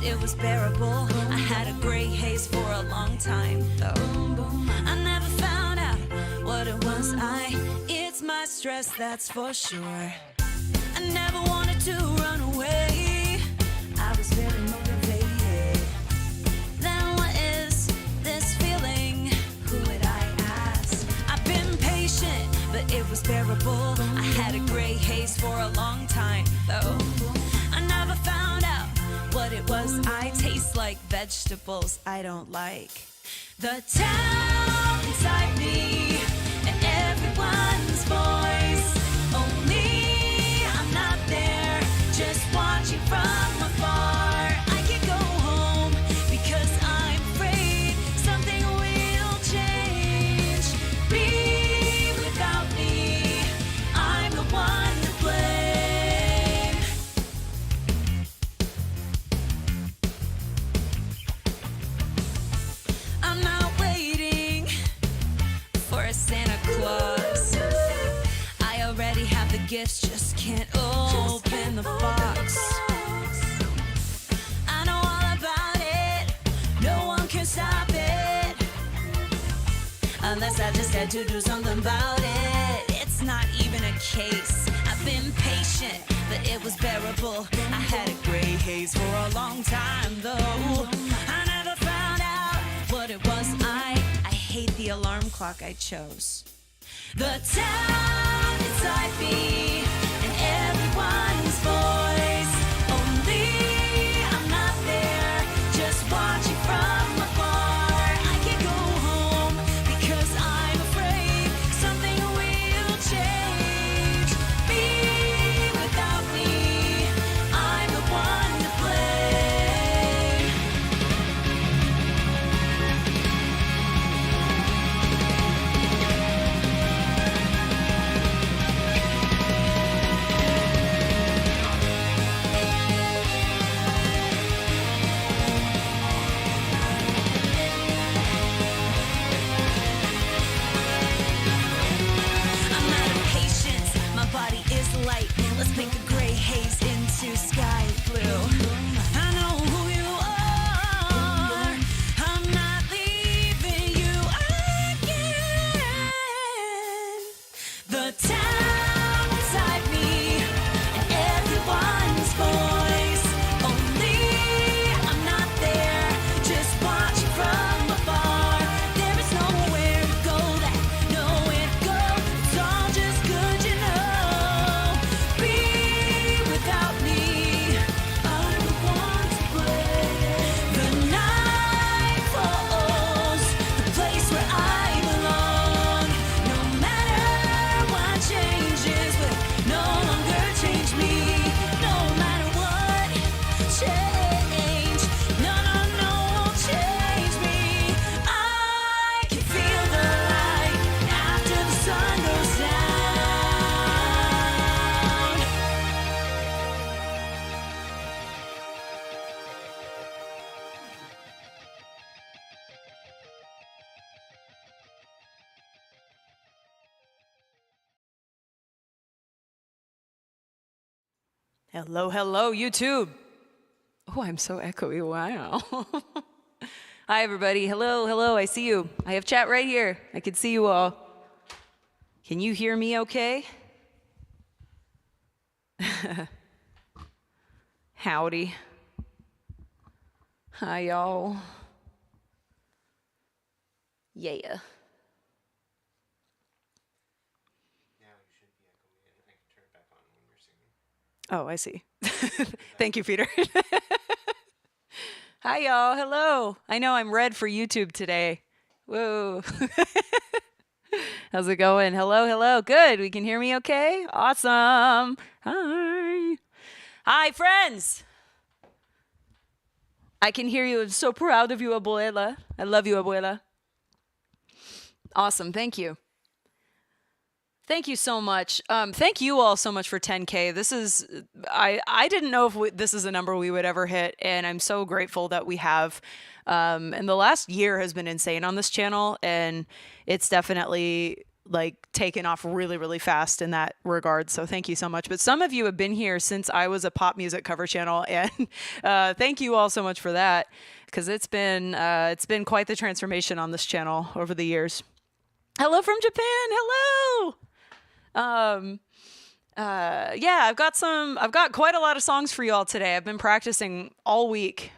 it was bearable. I had a gray haze for a long time, though. I never found out what it was. It's my stress, that's for sure. I never wanted to run away. I was very motivated. Then what is this feeling? Who would I ask? I've been patient, but it was bearable. I had a gray haze for a long time, though. I never found out what it was. I taste like vegetables I don't like. The town inside me and everyone's voice. Only I'm not there, just watching from afar. I can't go home because I'm afraid something will change. Be without me, I'm the one to blame. I'm not waiting for a Santa Claus. I already have the gifts, just can't open the box. I know all about it, no one can stop it. Unless I just had to do something about it. It's not even a case. I've been patient, but it was bearable. I had a gray haze for a long time, though. I never found out what it was. I hate the alarm clock I chose. The town inside me and everyone's voice. Only I'm not there, just watching from afar. I can't go home because I'm afraid something will change. Be without me, I'm the one to blame. I'm out of patience, my body is light. Let's make a gray haze into sky blue. I know who you are. I'm not leaving you again. The town inside me and everyone's voice. Only I'm not there, just watching from afar. There is nowhere to go, nowhere to go. It's all just good, you know. Be without me, I'm the one to blame. The night falls, the place where I belong. No matter what changes, will no longer change me. No matter what change, no, won't change me. I can feel the light after the sun goes down. Hello, hello, YouTube. Oh, I'm so echoey. Wow. Hi, everybody. Hello, hello. I see you. I have chat right here. I can see you all. Can you hear me okay? Howdy. Hi, y'all. Yeah. Oh, I see. Thank you, Peter. Hi, y'all. Hello. I know I'm red for YouTube today. Whoa. How's it going? Hello, hello. Good. We can hear me okay? Awesome. Hi. Hi, friends. I can hear you. I'm so proud of you, abuela. I love you, abuela. Awesome. Thank you. Thank you so much. Thank you all so much for 10K. This is, I didn't know if this is a number we would ever hit, and I'm so grateful that we have. And the last year has been insane on this channel, and it's definitely like taken off really, really fast in that regard. So thank you so much. But some of you have been here since I was a pop music cover channel, and thank you all so much for that, because it's been quite the transformation on this channel over the years. Hello from Japan. Hello. Yeah, I've got quite a lot of songs for you all today. I've been practicing all week.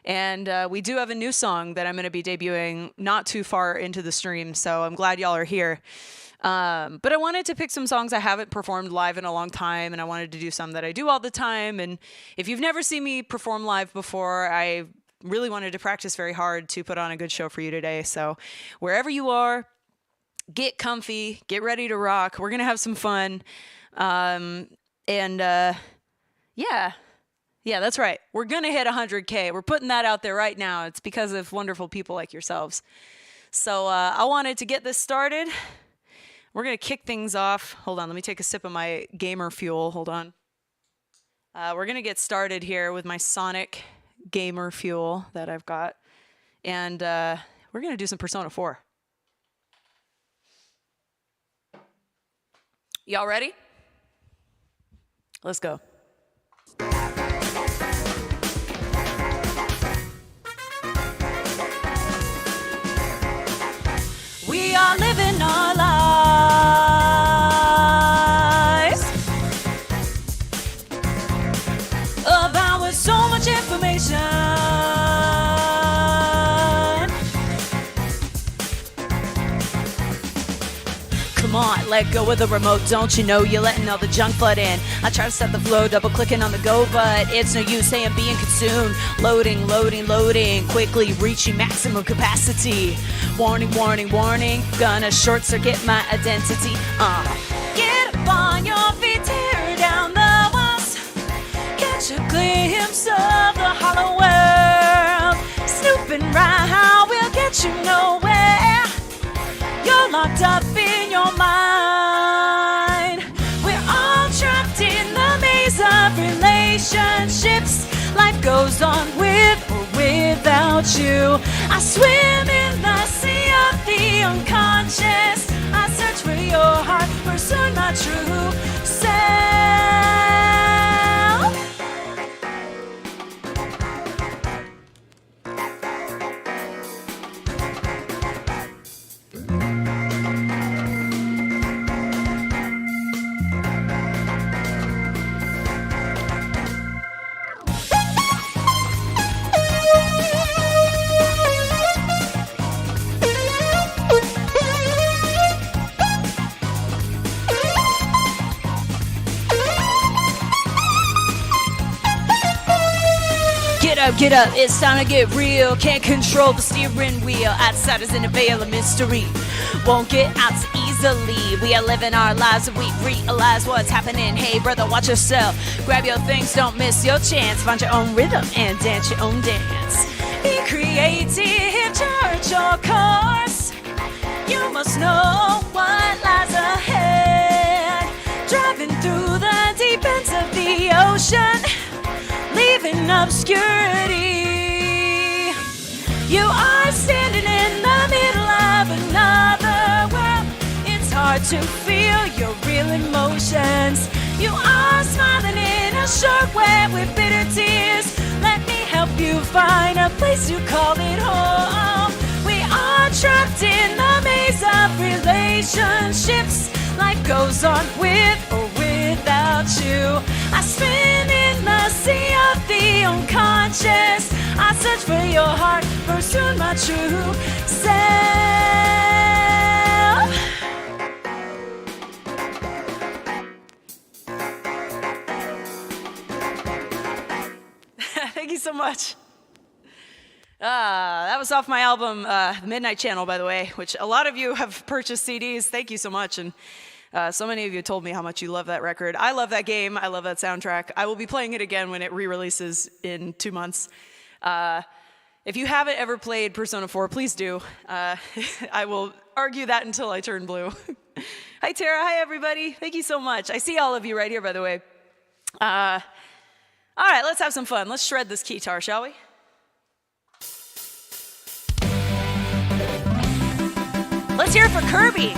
And we do have a new song that I'm going to be debuting not too far into the stream, so I'm glad y'all are here. But I wanted to pick some songs I haven't performed live in a long time, and I wanted to do some that I do all the time. And if you've never seen me perform live before, I really wanted to practice very hard to put on a good show for you today. So wherever you are, get comfy, get ready to rock. We're going to have some fun. Yeah, that's right. We're going to hit 100K. We're putting that out there right now. It's because of wonderful people like yourselves. So I wanted to get this started. We're going to kick things off. Hold on, let me take a sip of my gamer fuel. Hold on. We're going to get started here with my Sonic gamer fuel that I've got. And we're going to do some Persona 4. Y'all ready? Let's go. We are living our lives about with so much information. Come on, let go of the remote, don't you know you're letting all the junk flood in. I try to set the flow, double clicking on the go, but it's no use, hey, I'm being consumed. Loading, loading, loading, quickly reaching maximum capacity. Warning, warning, warning, gonna short circuit my identity. Get up on your feet, tear down the walls. Catch a glimpse of the hollow world. Snooping right, we'll get you nowhere. You're locked up in your mind. We're all trapped in the maze of relationships. Life goes on with or without you. I swim in the sea of the unconscious. I search for your heart, pursue my true self. Get up, it's time to get real. Can't control the steering wheel. Outsiders in a veil of mystery. Won't get out so easily. We are living our lives and we realize what's happening. Hey brother, watch yourself. Grab your things, don't miss your chance. Find your own rhythm and dance your own dance. Be creative, chart your course. You must know what lies ahead. Driving through the deep ends of the ocean, leaving obscurity. You are standing in the middle of another world. It's hard to feel your real emotions. You are smiling in a short way with bitter tears. Let me help you find a place to call it home. We are trapped in the maze of relationships. Life goes on with or without you. I spin in the sea of the unconscious. I search for your heart, pursue my true self. Thank you so much. That was off my album, The Midnight Channel, by the way, which a lot of you have purchased CDs. Thank you so much. And so many of you told me how much you love that record. I love that game. I love that soundtrack. I will be playing it again when it re-releases in 2 months. If you haven't ever played Persona 4, please do. I will argue that until I turn blue. Hi, Tara. Hi, everybody. Thank you so much. I see all of you right here, by the way. All right, let's have some fun. Let's shred this Keytar, shall we? Let's Let's hear it for Kirby.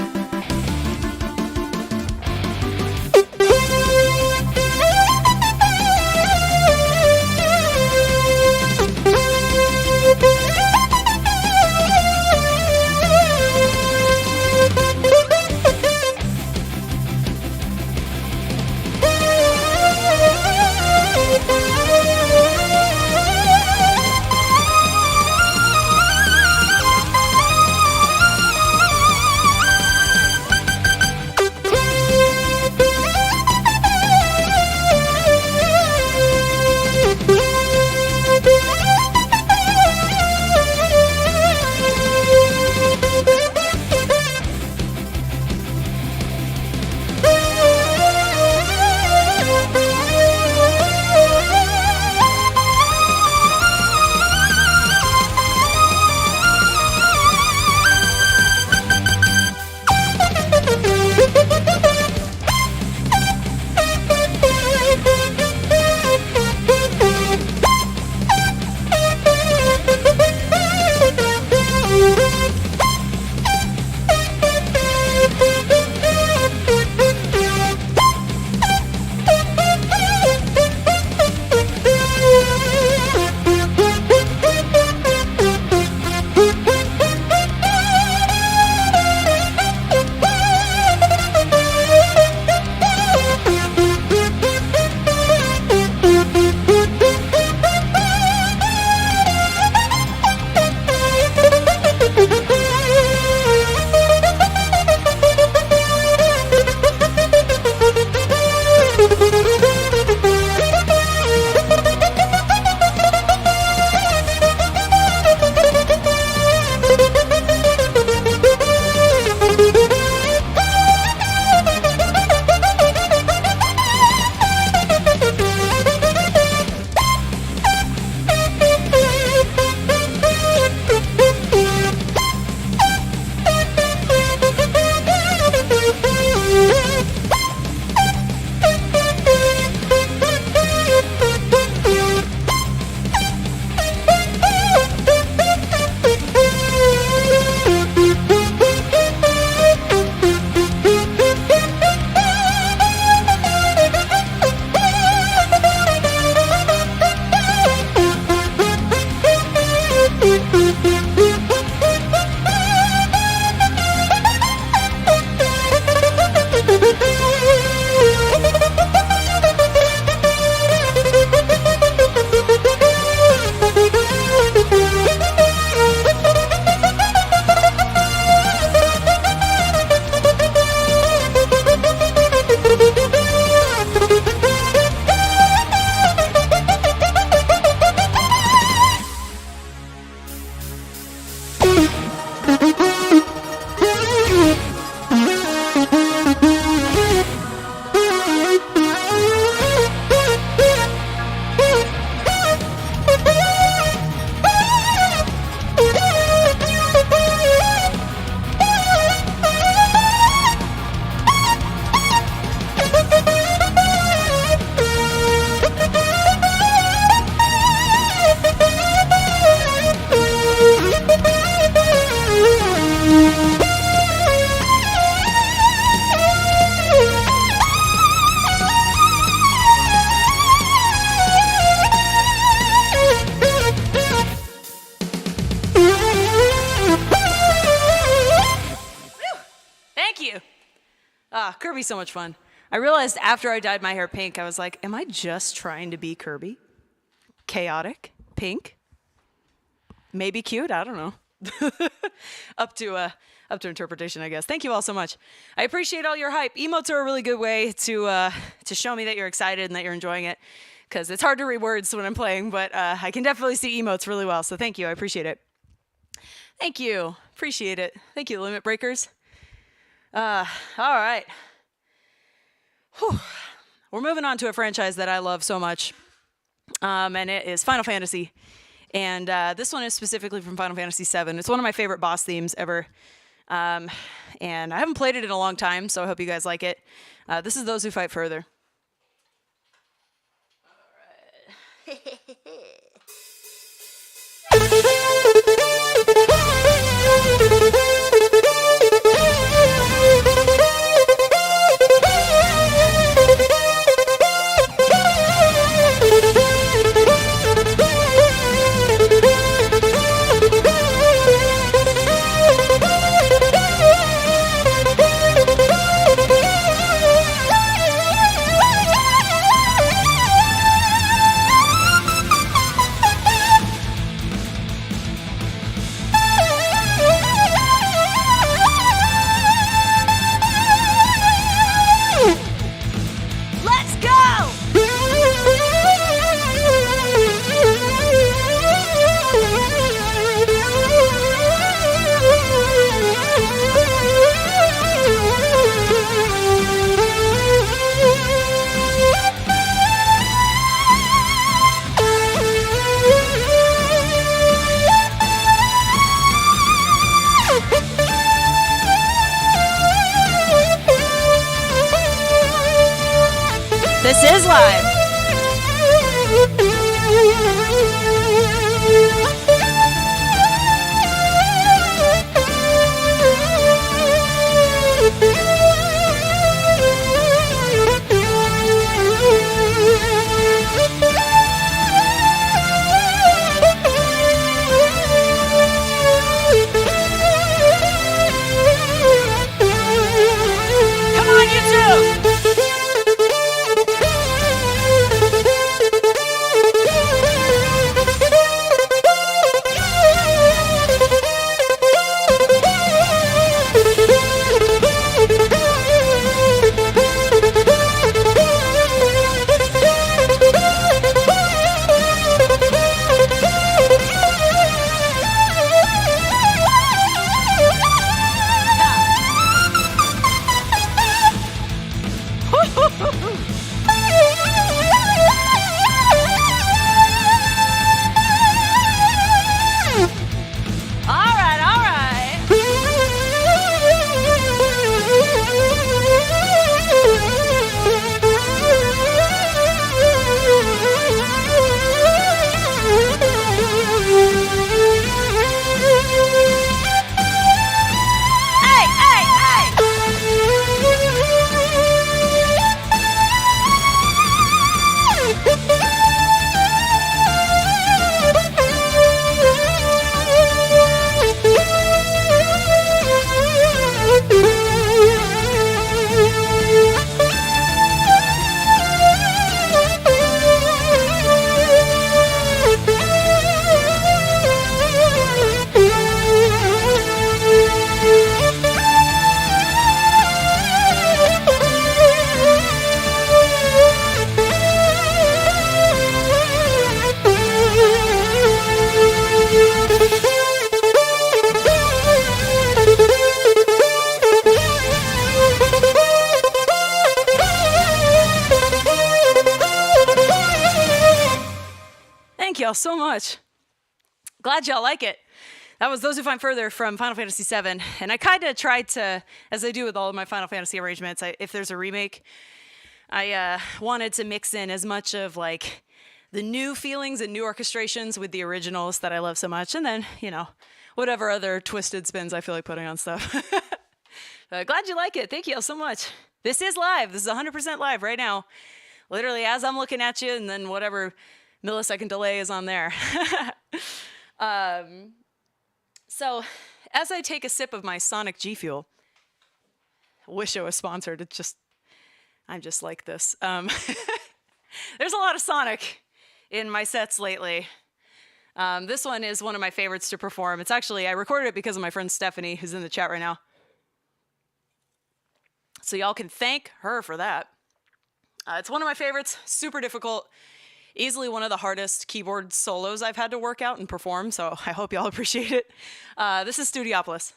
Kirby's so much fun. I realized after I dyed my hair pink, I was like, am I just trying to be Kirby? Chaotic? Pink? Maybe cute? I don't know. up to interpretation, I guess. Thank you all so much. I appreciate all your hype. Emotes are a really good way to show me that you're excited and that you're enjoying it, because it's hard to read words when I'm playing, but I can definitely see emotes really well, so thank you. I appreciate it. Thank you. Appreciate it. Thank you, Limit Breakers. All right. Whew. We're moving on to a franchise that I love so much, and it is Final Fantasy. And this one is specifically from Final Fantasy VII. It's one of my favorite boss themes ever. And I haven't played it in a long time, so I hope you guys like it. This is Those Who Fight Further. All right. much. Glad y'all like it. That was Those Who Find Further from Final Fantasy VII. And I kind of tried to, as I do with all of my Final Fantasy arrangements, if there's a remake, I wanted to mix in as much of like the new feelings and new orchestrations with the originals that I love so much. And then, you know, whatever other twisted spins I feel like putting on stuff. Glad you like it. Thank you all so much. This is live. This is 100% live right now. Literally as I'm looking at you, and then whatever millisecond delay is on there. So as I take a sip of my Sonic G Fuel, wish it was sponsored. I'm just like this. There's a lot of Sonic in my sets lately. This one is one of my favorites to perform. It's actually, I recorded it because of my friend Stephanie, who's in the chat right now. So y'all can thank her for that. It's one of my favorites, super difficult, easily one of the hardest keyboard solos I've had to work out and perform, so I hope y'all appreciate it. This is Studiopolis.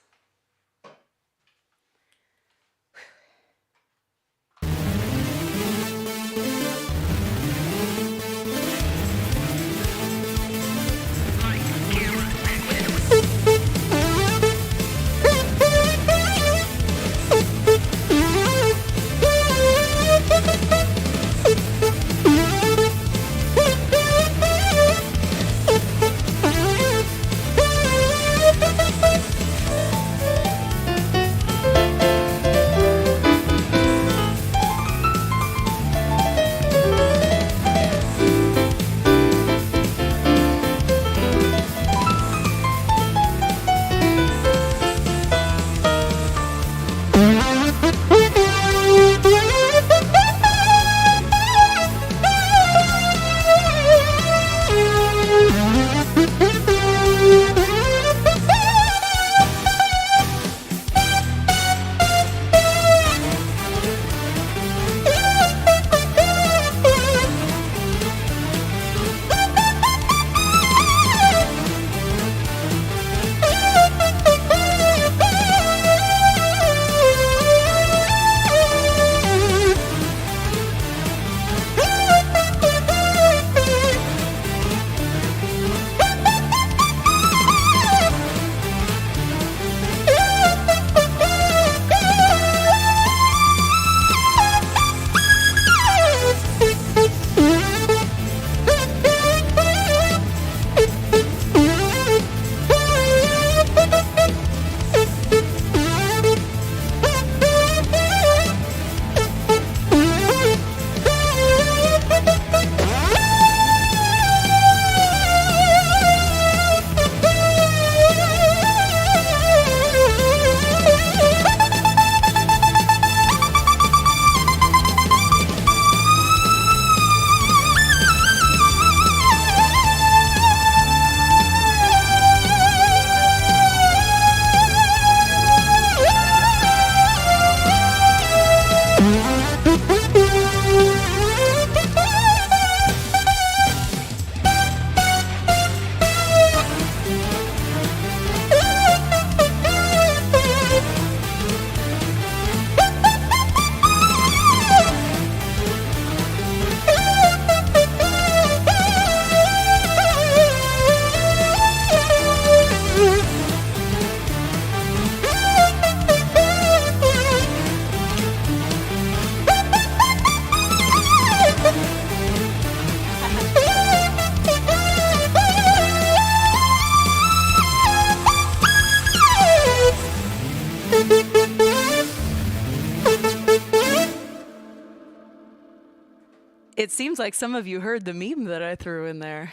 It seems like some of you heard the meme that I threw in there.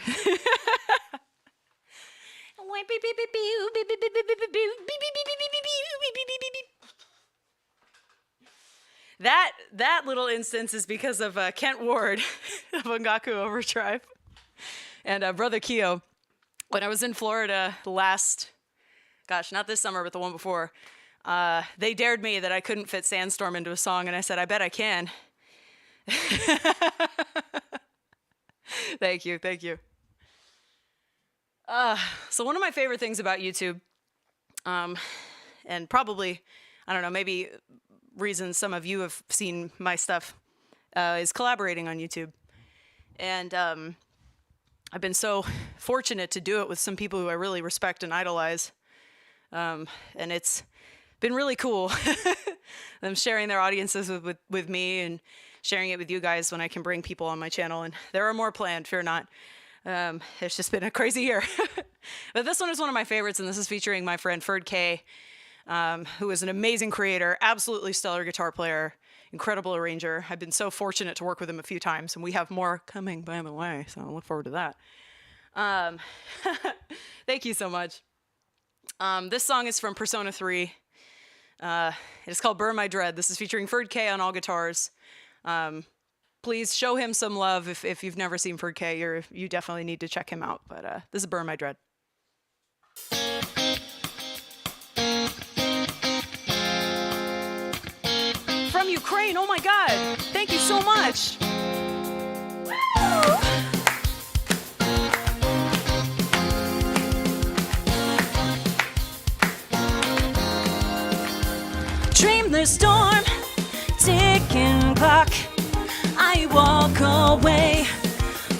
That little instance is because of Kent Ward of Ongaku Overdrive and Brother Keo. When I was in Florida last, gosh, not this summer, but the one before, they dared me that I couldn't fit Sandstorm into a song, and I said, I bet I can. Thank you. So one of my favorite things about YouTube, and probably, I don't know, maybe reasons some of you have seen my stuff, is collaborating on YouTube. And I've been so fortunate to do it with some people who I really respect and idolize. And it's been really cool. Them sharing their audiences with me and sharing it with you guys when I can bring people on my channel. And there are more planned, fear not. It's just been a crazy year. But this one is one of my favorites, and this is featuring my friend Ferd K, who is an amazing creator, absolutely stellar guitar player, incredible arranger. I've been so fortunate to work with him a few times, and we have more coming, by the way, so I look forward to that. Thank you so much. This song is from Persona 3. It's called Burn My Dread. This is featuring Ferd K on all guitars. Please show him some love. If you've never seen Ferd K, you definitely need to check him out. But this is Burn My Dread. From Ukraine, oh my God. Thank you so much. Woo! Dreamless storm, ticking clock. I walk away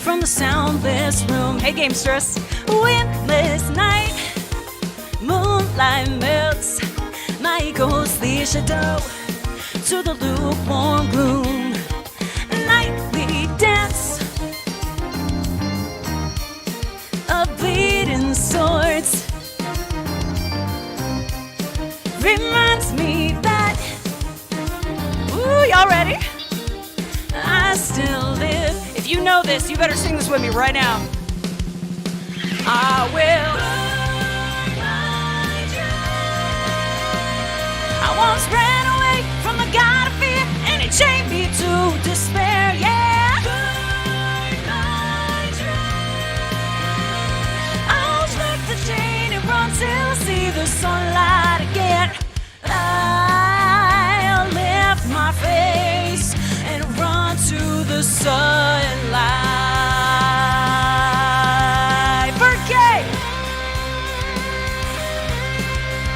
from the soundless room. Hey, gamesters. Windless night, moonlight melts my ghostly shadow to the lukewarm gloom. Nightly dance of bleeding swords reminds me that, ooh, y'all ready? I still live. If you know this, you better sing this with me right now. I will. I once ran away from the God of fear, and it chained me to despair, yeah. I'll strike the chain and run till I see the sunlight again. I'll lift my face and run to the sunlight. Birthday!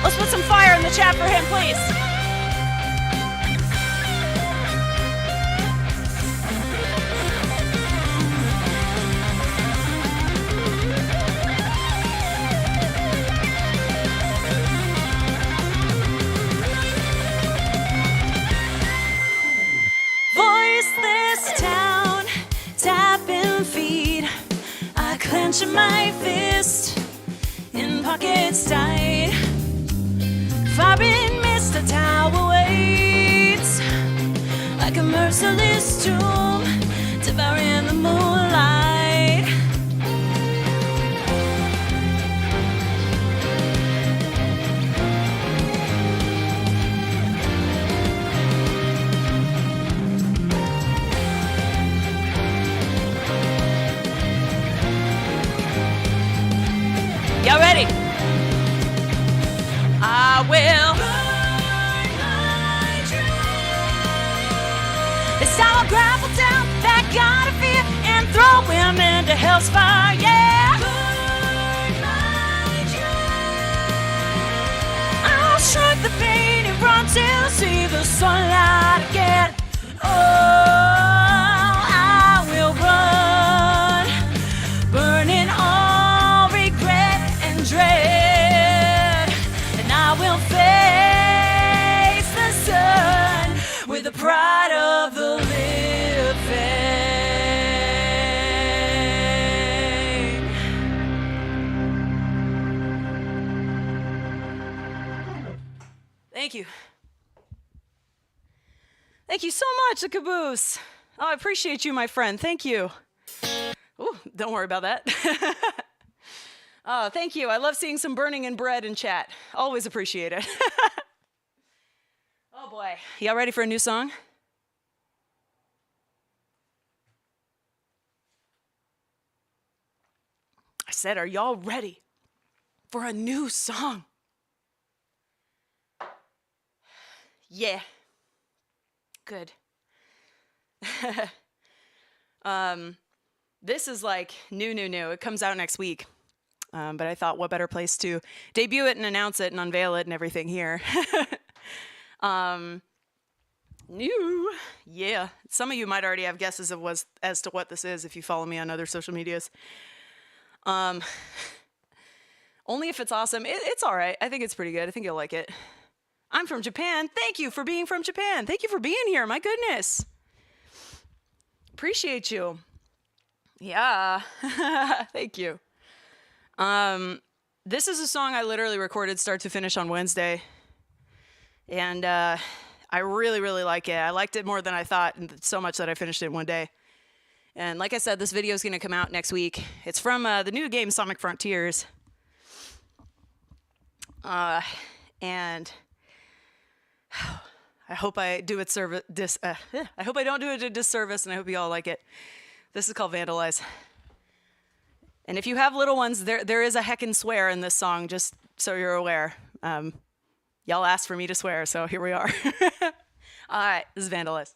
Let's put some fire in the chat for him, please. Voiceless town, tapping feet. I clench my fist in pockets tight. Firing mist, a tower waits like a merciless tomb, devouring the moonlight. Y'all ready? I will burn my dread. It's time I grapple down that God of fear and throw him into hell's fire, yeah. Burn my dread. I'll strike the pain and run till I see the sunlight again. Oh, I will run, burning all regret and dread. I will face the sun with the pride of the living. Thank you. Thank you so much, the caboose. Oh, I appreciate you, my friend. Thank you. Ooh, don't worry about that. Oh, thank you. I love seeing some burning and bread in chat. Always appreciate it. Oh boy. Y'all ready for a new song? I said, are y'all ready for a new song? Yeah. Good. This is like new. It comes out next week. But I thought, what better place to debut it and announce it and unveil it and everything here. New. Yeah. Some of you might already have guesses as to what this is if you follow me on other social medias. Only if it's awesome. It's all right. I think it's pretty good. I think you'll like it. I'm from Japan. Thank you for being from Japan. Thank you for being here. My goodness. Appreciate you. Yeah. Thank you. This is a song I literally recorded start to finish on Wednesday. And I really, really like it. I liked it more than I thought, and so much that I finished it in one day. And like I said, this video is going to come out next week. It's from the new game Sonic Frontiers. And I hope I do it I hope I don't do it a disservice, and I hope you all like it. This is called Vandalize. And if you have little ones, there is a heckin' swear in this song, just so you're aware. Y'all asked for me to swear, so here we are. All right, this is Vandalize.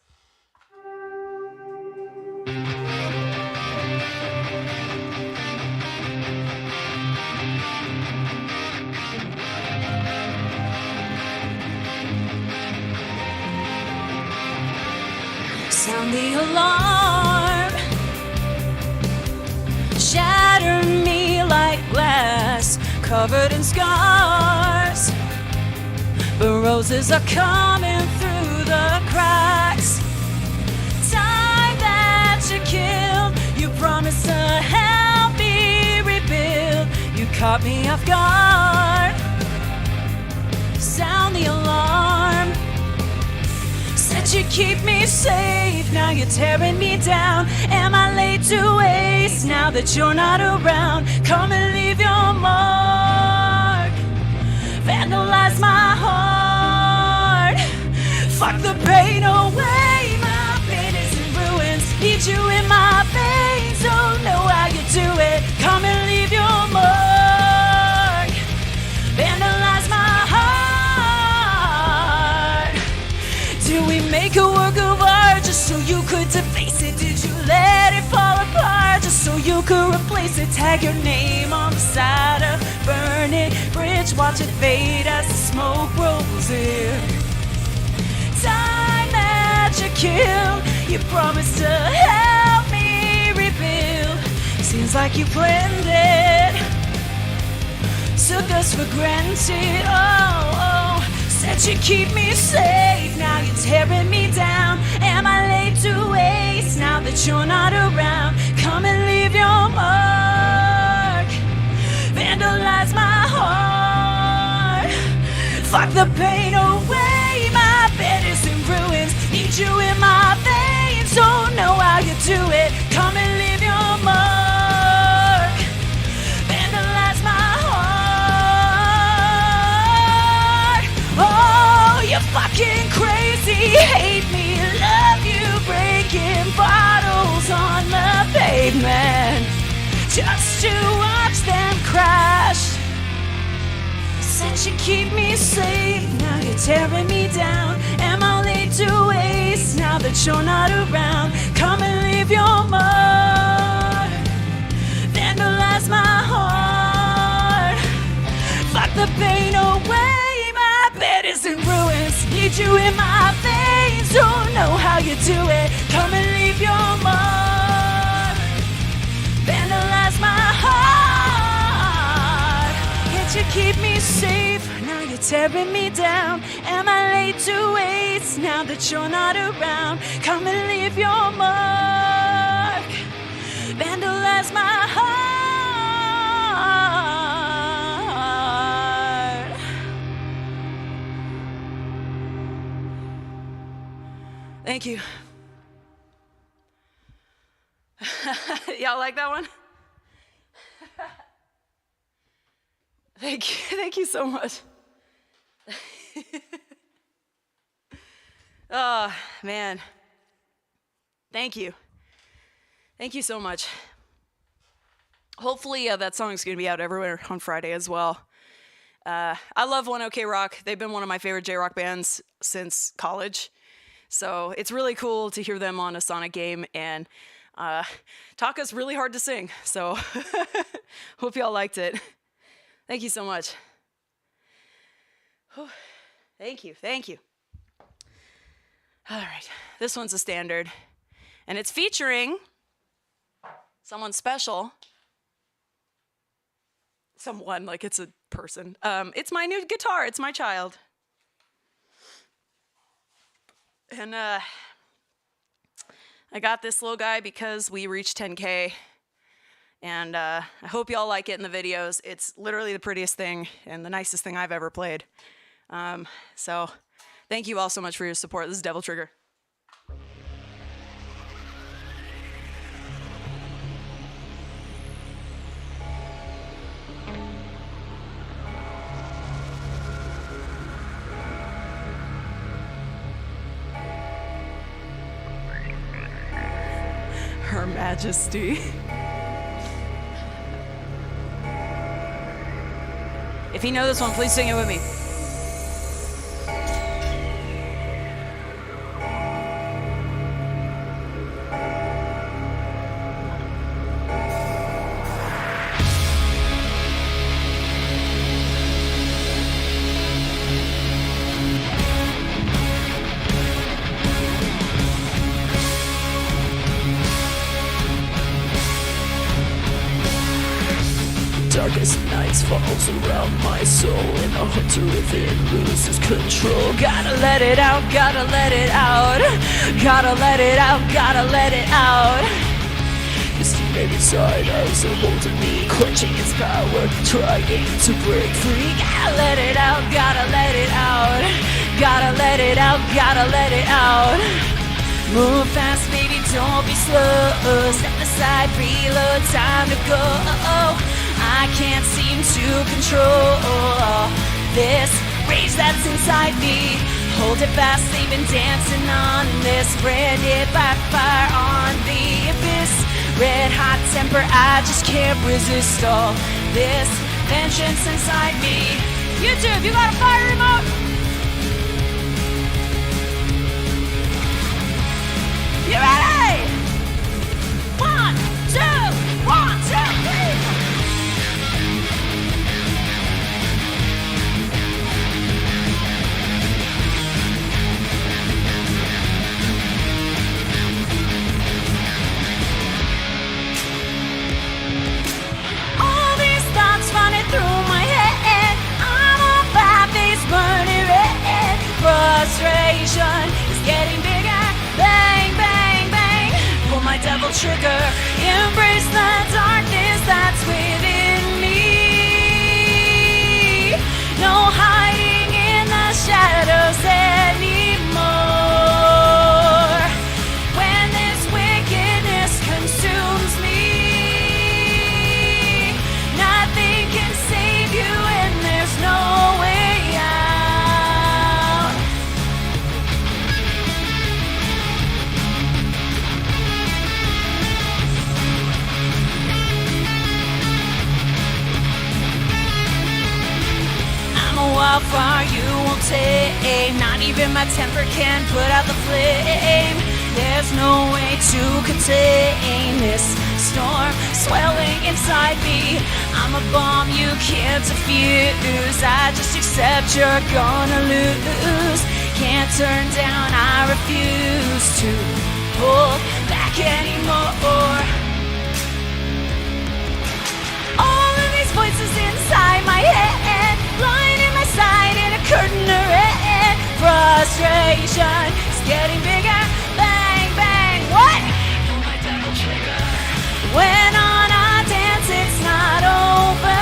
Sound the alarm, shatter me like glass, covered in scars. But roses are coming through the cracks. Time that you killed, you promised to help me rebuild. You caught me off guard. Sound the alarm. Said you'd keep me safe, now you're tearing me down. Am I late to waste now that you're not around? Come and leave your mark, vandalize my heart. Fuck the pain away, my pain is in ruins. Need you in my veins, don't know how you do it. Come and leave your mark, vandalize my heart. Did we make a work of art just so you could deface it? Did you let it fall apart just so you could replace it? Tag your name on the side of burning bridge, watch it fade as the smoke rolls in. Time that you killed, you promised to help me rebuild. Seems like you planned it, took us for granted. Oh, said you'd keep me safe, now you're tearing me down. Am I late to waste now that you're not around? Come and leave your mark, vandalize my heart. Fuck the pain away, my bed is in ruins. Need you in my veins, don't know how you do it. Come and leave your mark, vandalize my heart. Oh, you're fucking crazy, hate me, love you, breaking bottles on the pavement just to watch them crash. Said you keep me safe, now you're tearing me down. Am I late to waste now that you're not around? Come and leave your mark, vandalize my heart. Fuck the pain away, my bed is in ruins. Need you in my veins, don't know how you do it. Come and leave your mark, vandalize my heart. Can't you keep me safe, now you're tearing me down. Am I late to waste now that you're not around? Come and leave your mark, vandalize my heart. Thank you. Y'all like that one? Thank you so much. Oh, man. Thank you. Thank you so much. Hopefully that song is going to be out everywhere on Friday as well. I love One OK Rock. They've been one of my favorite J-Rock bands since college. So it's really cool to hear them on a Sonic game, and Taka's really hard to sing. So hope y'all liked it. Thank you so much. Whew. Thank you. All right, this one's a standard, and it's featuring someone special. someone, like it's a person. It's my new guitar. It's my child. And I got this little guy because we reached 10K. And I hope y'all like it in the videos. It's literally the prettiest thing and the nicest thing I've ever played. So thank you all so much for your support. This is Devil Trigger. Her Majesty. If you know this one, please sing it with me. Darkest nights falls around my soul, and the hunter within loses control. Gotta let it out, gotta let it out. Gotta let it out, gotta let it out. This demon inside eyes are holding me, clutching its power, trying to break free. Gotta let it out, gotta let it out. Gotta let it out, gotta let it out. Move fast, baby, don't be slow. Step aside, reload, time to go. I can't seem to control this rage that's inside me. Hold it fast, they've been dancing on this, branded by fire on the abyss. Red hot temper, I just can't resist all this vengeance inside me. YouTube, you got a fire remote? You ready? 1, 2, 1, 2, 3. Through my head, I'm on my face burning red. Frustration is getting bigger. Bang, bang, bang. Pull my devil trigger. Embrace the darkness that's within me. No hiding in the shadows anymore. When this wickedness consumes me, nothing can save you and there's no way out. I'm a wildfire you won't tame. Not even my temper can put out the flame. There's no way to contain this storm swelling inside me. I'm a bomb you can't defuse. I just accept you're gonna lose. Can't turn down, I refuse to hold back anymore. All of these voices inside my head, blinding my sight in a curtain of red. Frustration is getting bigger. Bang, bang, what? Pull my devil trigger. When on a dance, it's not over.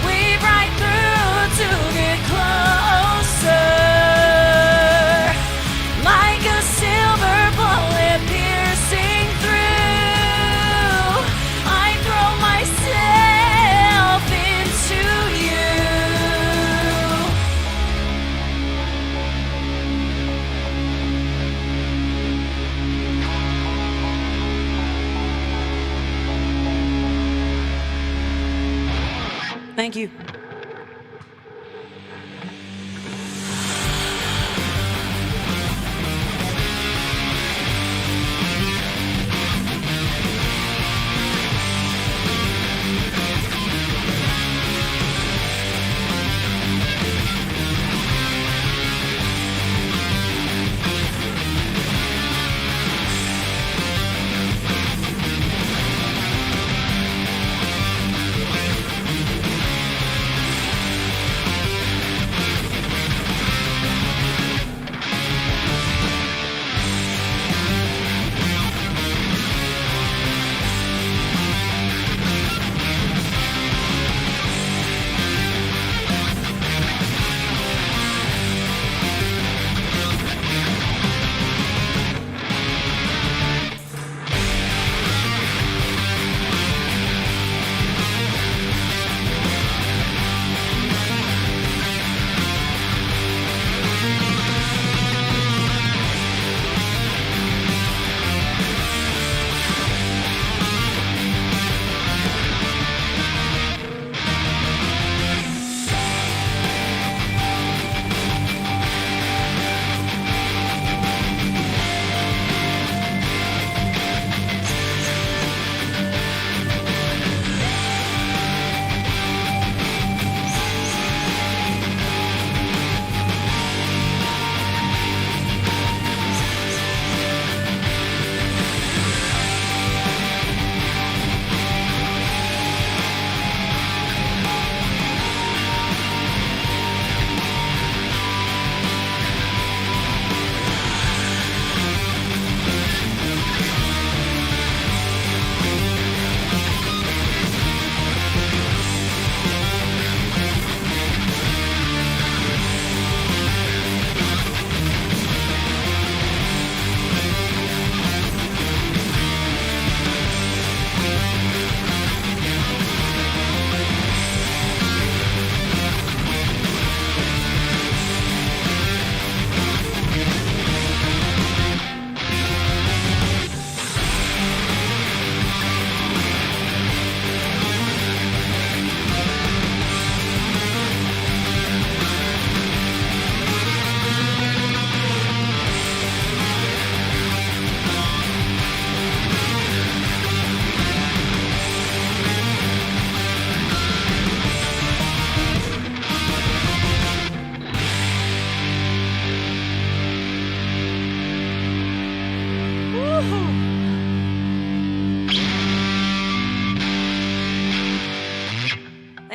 Weave right through to get closer. Like a silver bullet piercing through, I throw myself into you. Thank you.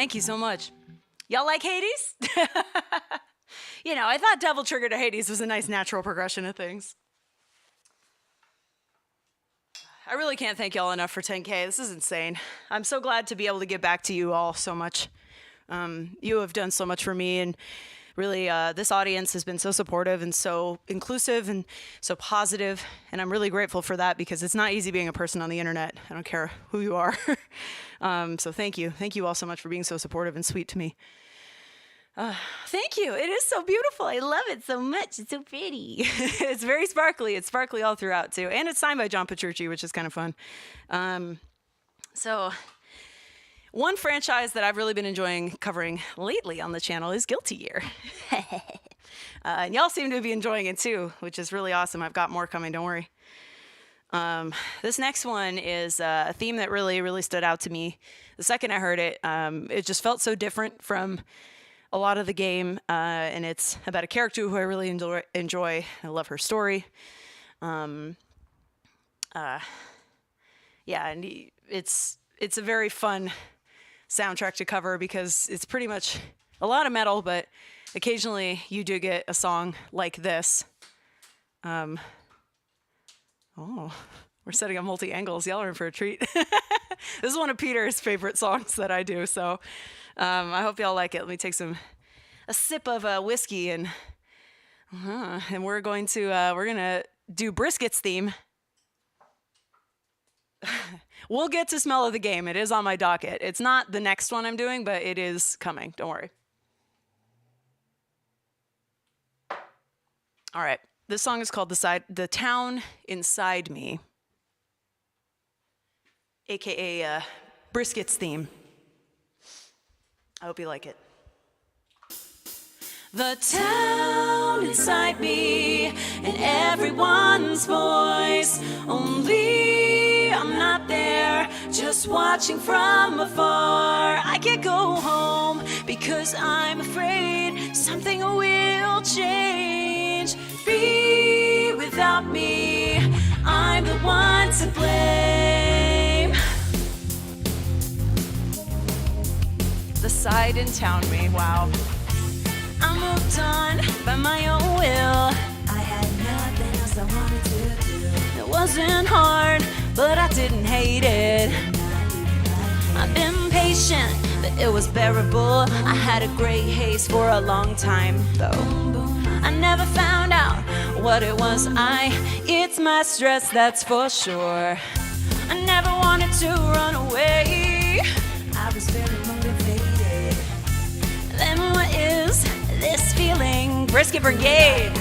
Thank you so much. Y'all like Hades? You know, I thought Devil Trigger to Hades was a nice natural progression of things. I really can't thank y'all enough for 10K. This is insane. I'm so glad to be able to give back to you all so much. You have done so much for me, and really, this audience has been so supportive and so inclusive and so positive, and I'm really grateful for that because it's not easy being a person on the internet. I don't care who you are. So thank you. Thank you all so much for being so supportive and sweet to me. Thank you. It is so beautiful. I love it so much. It's so pretty. It's very sparkly. It's sparkly all throughout, too. And it's signed by John Petrucci, which is kind of fun. So one franchise that I've really been enjoying covering lately on the channel is Guilty Gear. And y'all seem to be enjoying it, too, which is really awesome. I've got more coming. Don't worry. This next one is a theme that really, really stood out to me. The second I heard it, it just felt so different from a lot of the game, and it's about a character who I really enjoy. I love her story. Yeah, and it's a very fun soundtrack to cover because it's pretty much a lot of metal, but occasionally you do get a song like this. Oh, we're setting up multi-angles. Y'all are in for a treat. This is one of Peter's favorite songs that I do, so I hope y'all like it. Let me take a sip of whiskey, and we're gonna do Brisket's theme. We'll get to Smell of the Game. It is on my docket. It's not the next one I'm doing, but it is coming. Don't worry. All right. This song is called The Town Inside Me, aka Brisket's theme. I hope you like it. The town inside me and everyone's voice. Only I'm not there, just watching from afar. I can't go home because I'm afraid something will change. Be without me, I'm the one to blame. The side in town me, wow. I moved on by my own will. I had nothing else I wanted to do. It wasn't hard, but I didn't hate it. I've been patient, but it was bearable. I had a gray haze for a long time, though. I never found out what it was. It's my stress, that's for sure. I never wanted to run away. I was very motivated. Then what is this feeling? Brisket Brigade.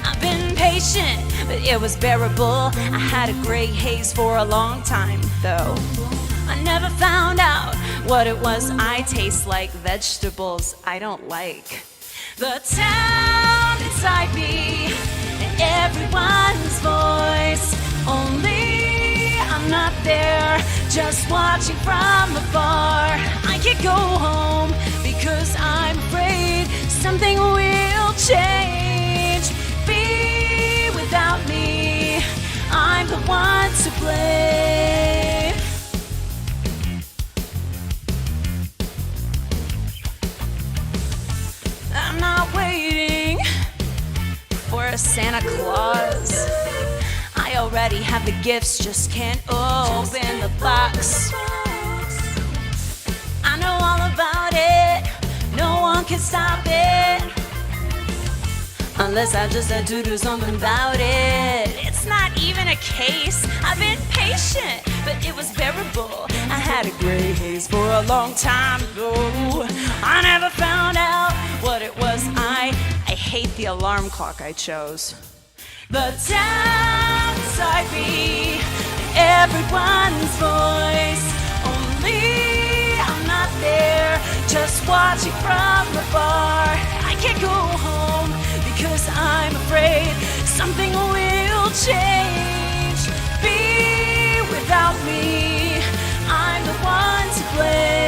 I've been patient, but it was bearable. I had a gray haze for a long time, though. I never found out what it was. I taste like vegetables I don't like. The town inside me and everyone's voice. Only I'm not there, just watching from afar. I can't go home because I'm afraid something will change. Be without me, I'm the one to blame. I'm not waiting for a Santa Claus. I already have the gifts, just can't open the box. I know all about it, no one can stop it. Unless I just had to do something about it. It's not even a case, I've been patient, but it was bearable. I had a gray haze for a long time though. I never found out what it was. I hate the alarm clock I chose. The town inside me, everyone's voice. Only I'm not there, just watching from afar. I can't go home because I'm afraid something will change. Be without me, I'm the one to blame.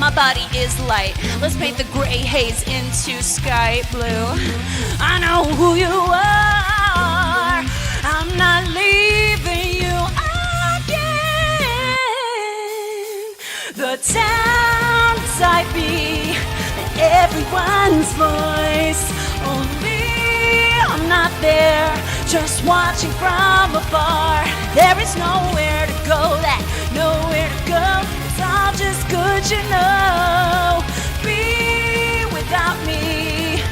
my body is light. Let's paint the gray haze into sky blue. I know who you are. I'm not leaving you again. The town beside me, and everyone's voice. Only I'm not there, just watching from afar. There is nowhere to go, nowhere to go. It's all just good, you know. Be without me,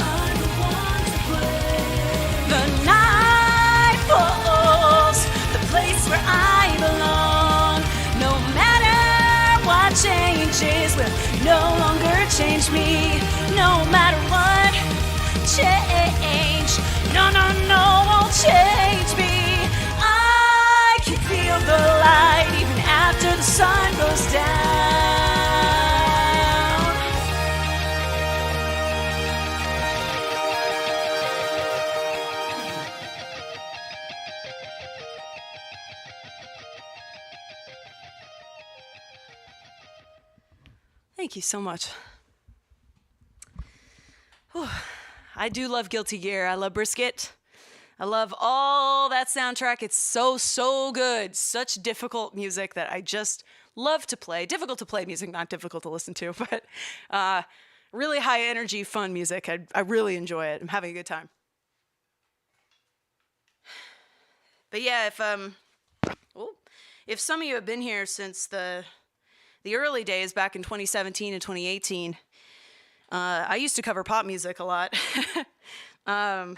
I'm the one to blame. The night falls, the place where I belong. No matter what changes will no longer change me. No matter what change, no, won't change me. I can feel the light even after the sun goes down. Thank you so much. Whew. I do love Guilty Gear. I love Brisket. I love all that soundtrack. It's so good. Such difficult music that I just love to play. Difficult to play music, not difficult to listen to, but really high energy, fun music. I really enjoy it. I'm having a good time. But yeah, if some of you have been here since the early days back in 2017 and 2018, I used to cover pop music a lot. And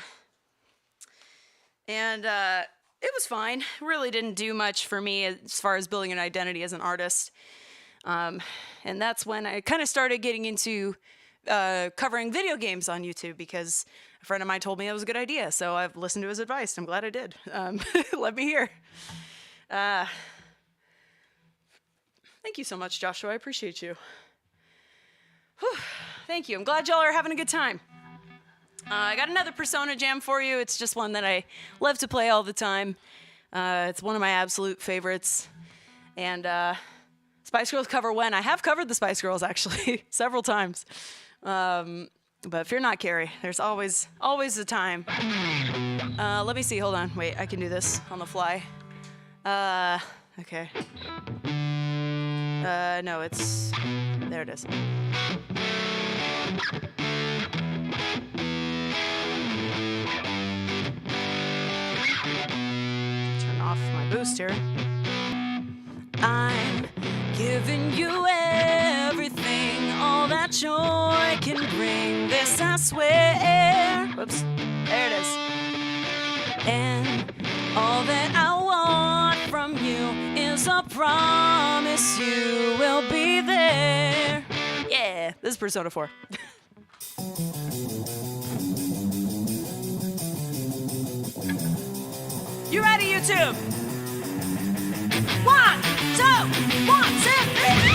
it was fine. Really didn't do much for me as far as building an identity as an artist. And that's when I kind of started getting into covering video games on YouTube because a friend of mine told me it was a good idea. So I've listened to his advice. I'm glad I did. Let me hear. Thank you so much, Joshua. I appreciate you. Whew. Thank you. I'm glad y'all are having a good time. I got another Persona jam for you. It's just one that I love to play all the time. It's one of my absolute favorites. And Spice Girls cover When. I have covered the Spice Girls, actually, several times. But fear not, Carrie. There's always a time. Let me see. Hold on. Wait, I can do this on the fly. Okay. No, it's... There it is. Turn off my boost here. I'm giving you everything, all that joy can bring. This I swear. Whoops. There it is. And all that I want from you is a promise you will be there. Yeah, this is Persona 4. You ready, YouTube? 1, 2, 1, 2, 3, go!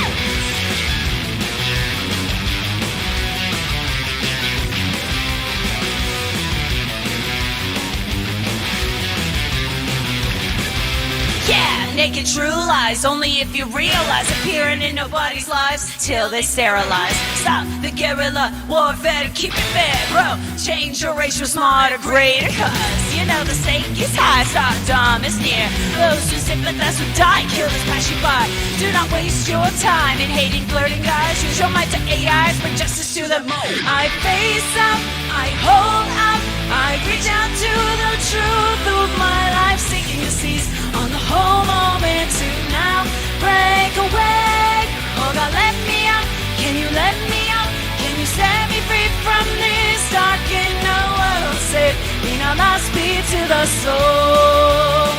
Yeah, naked true lies, only if you realize, appearing in nobody's lives till they sterilize. Stop the guerrilla warfare to keep it fair, bro. Change your race for smarter, greater, cause you know the stake is high, stardom is near. Those who sympathize with die, kill this passion by. Do not waste your time in hating, flirting guys. Use your might to aid eyes, bring justice to them. I face up, I hold up, I reach out to the truth of my life, seeking to seize on the whole moment to now break away. Oh God, let me out. Can you let me out? Can you set me free from this dark and no world? Save me now, lost speed to the soul.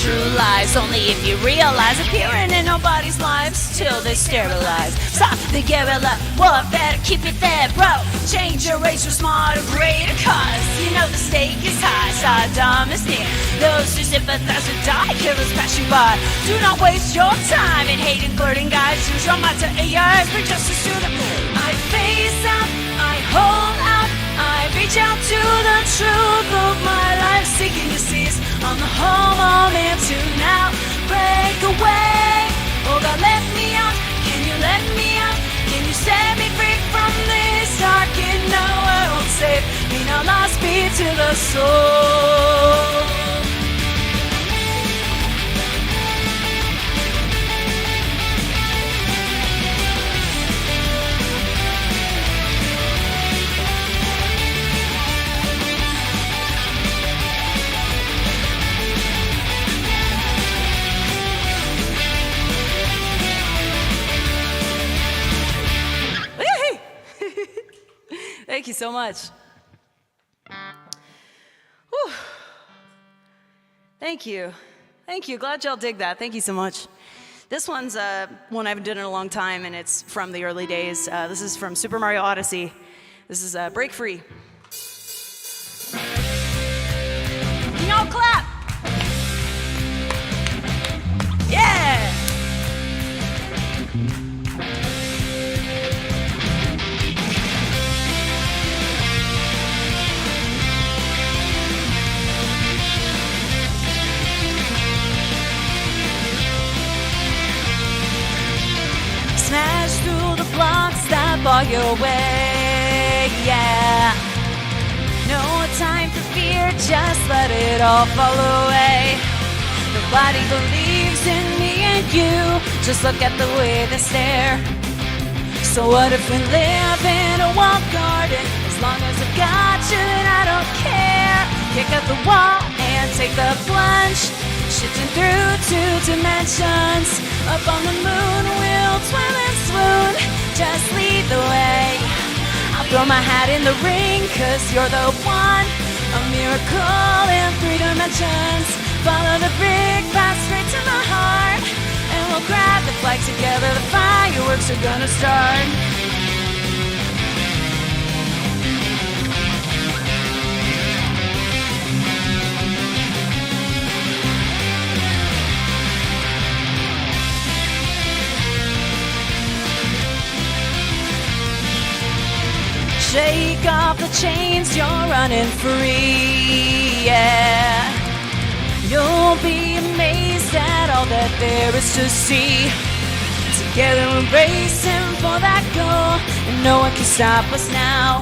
true lies. Only if you realize appearing in nobody's lives till they sterilize. Stop the guerrilla warfare, keep it there, bro. Change your race for smarter, greater cause. You know the stake is high, Saddam is near. Those who sympathize with die killers pass you by. Do not waste your time in hating, flirting guys who trauma to ears. Bring justice to the I face out, I hold out, I reach out to the truth of my life, seeking to seize on the whole moment to now break away. Oh God, let me out, can you let me out? Can you set me free from this dark and no world safe? Be not lost, be to the soul. Thank you so much. Whew. Thank you. Thank you. Glad y'all dig that. Thank you so much. This one's one I haven't done in a long time, and it's from the early days. This is from Super Mario Odyssey. This is Break Free. Can y'all clap? Yeah! Smash through the blocks that bar your way, yeah. No time for fear, just let it all fall away. Nobody believes in me and you, just look at the way they stare. So what if we live in a walled garden? As long as I've got you, then I don't care. Kick out the wall and take the plunge, shifting through 2 dimensions. Up on the moon, we'll swim and swoon. Just lead the way. I'll throw my hat in the ring, 'cause you're the one. A miracle in 3 dimensions. Follow the big path straight to my heart, and we'll grab the flag together. The fireworks are gonna start. Shake off the chains, you're running free, yeah. You'll be amazed at all that there is to see. Together we're racing for that goal, and no one can stop us now.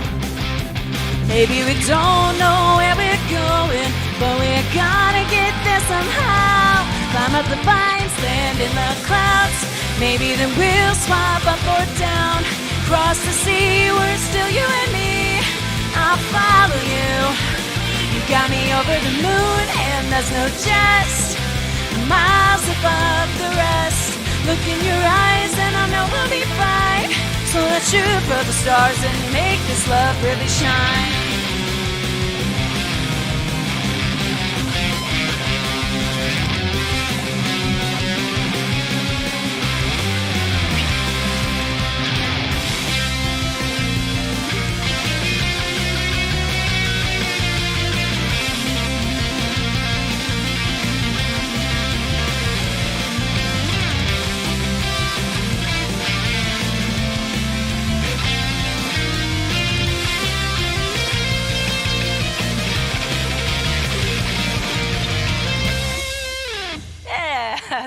Maybe we don't know where we're going, but we're gonna get there somehow. Climb up the vines, land in the clouds. Maybe then we'll swap up or down. Cross the sea, we're still you and me. I'll follow you. You got me over the moon, and that's no jest. Miles above the rest. Look in your eyes, and I know we'll be fine. So let's shoot for the stars and make this love really shine.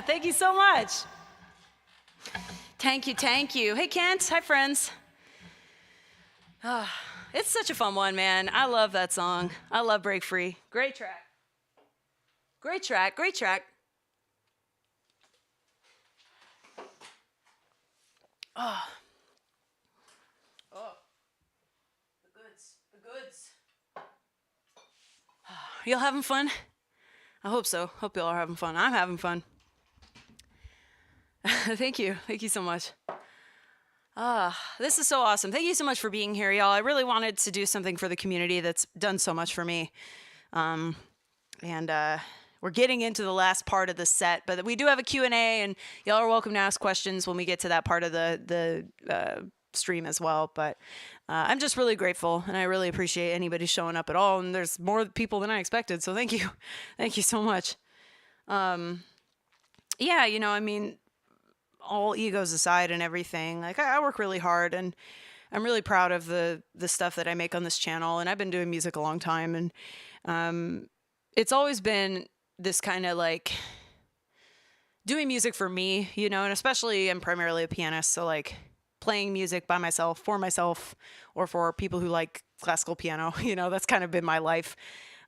Thank you so much. Thank you, thank you. Hey, Kent. Hi, friends. Oh, it's such a fun one, man. I love that song. I love Break Free. Great track. Great track, great track. Oh. Oh. The goods, the goods. Y'all having fun? I hope so. Hope y'all are having fun. I'm having fun. Thank you. Thank you so much. This is so awesome. Thank you so much for being here, y'all. I really wanted to do something for the community that's done so much for me. we're getting into the last part of the set, but we do have a Q&A, and y'all are welcome to ask questions when we get to that part of the stream as well. But I'm just really grateful, and I really appreciate anybody showing up at all. And there's more people than I expected, so thank you. Thank you so much. Yeah, you know, I mean, all egos aside and everything, like I work really hard, and I'm really proud of the stuff that I make on this channel. And I've been doing music a long time, and it's always been this kind of like doing music for me, you know, and especially I'm primarily a pianist, so like playing music by myself, for myself, or for people who like classical piano, you know, that's kind of been my life.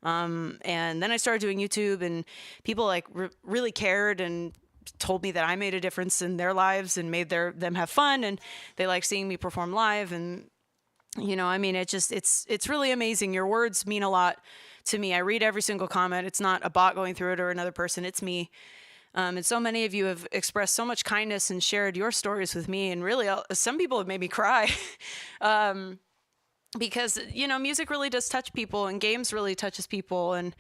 And then I started doing YouTube, and people like really cared and told me that I made a difference in their lives and made them have fun, and they like seeing me perform live. And you know, I mean, it's really amazing. Your words mean a lot to me. I read every single comment. It's not a bot going through it or another person. It's me. And so many of you have expressed so much kindness and shared your stories with me. And really, some people have made me cry. Because, you know, music really does touch people, and games really touches people. And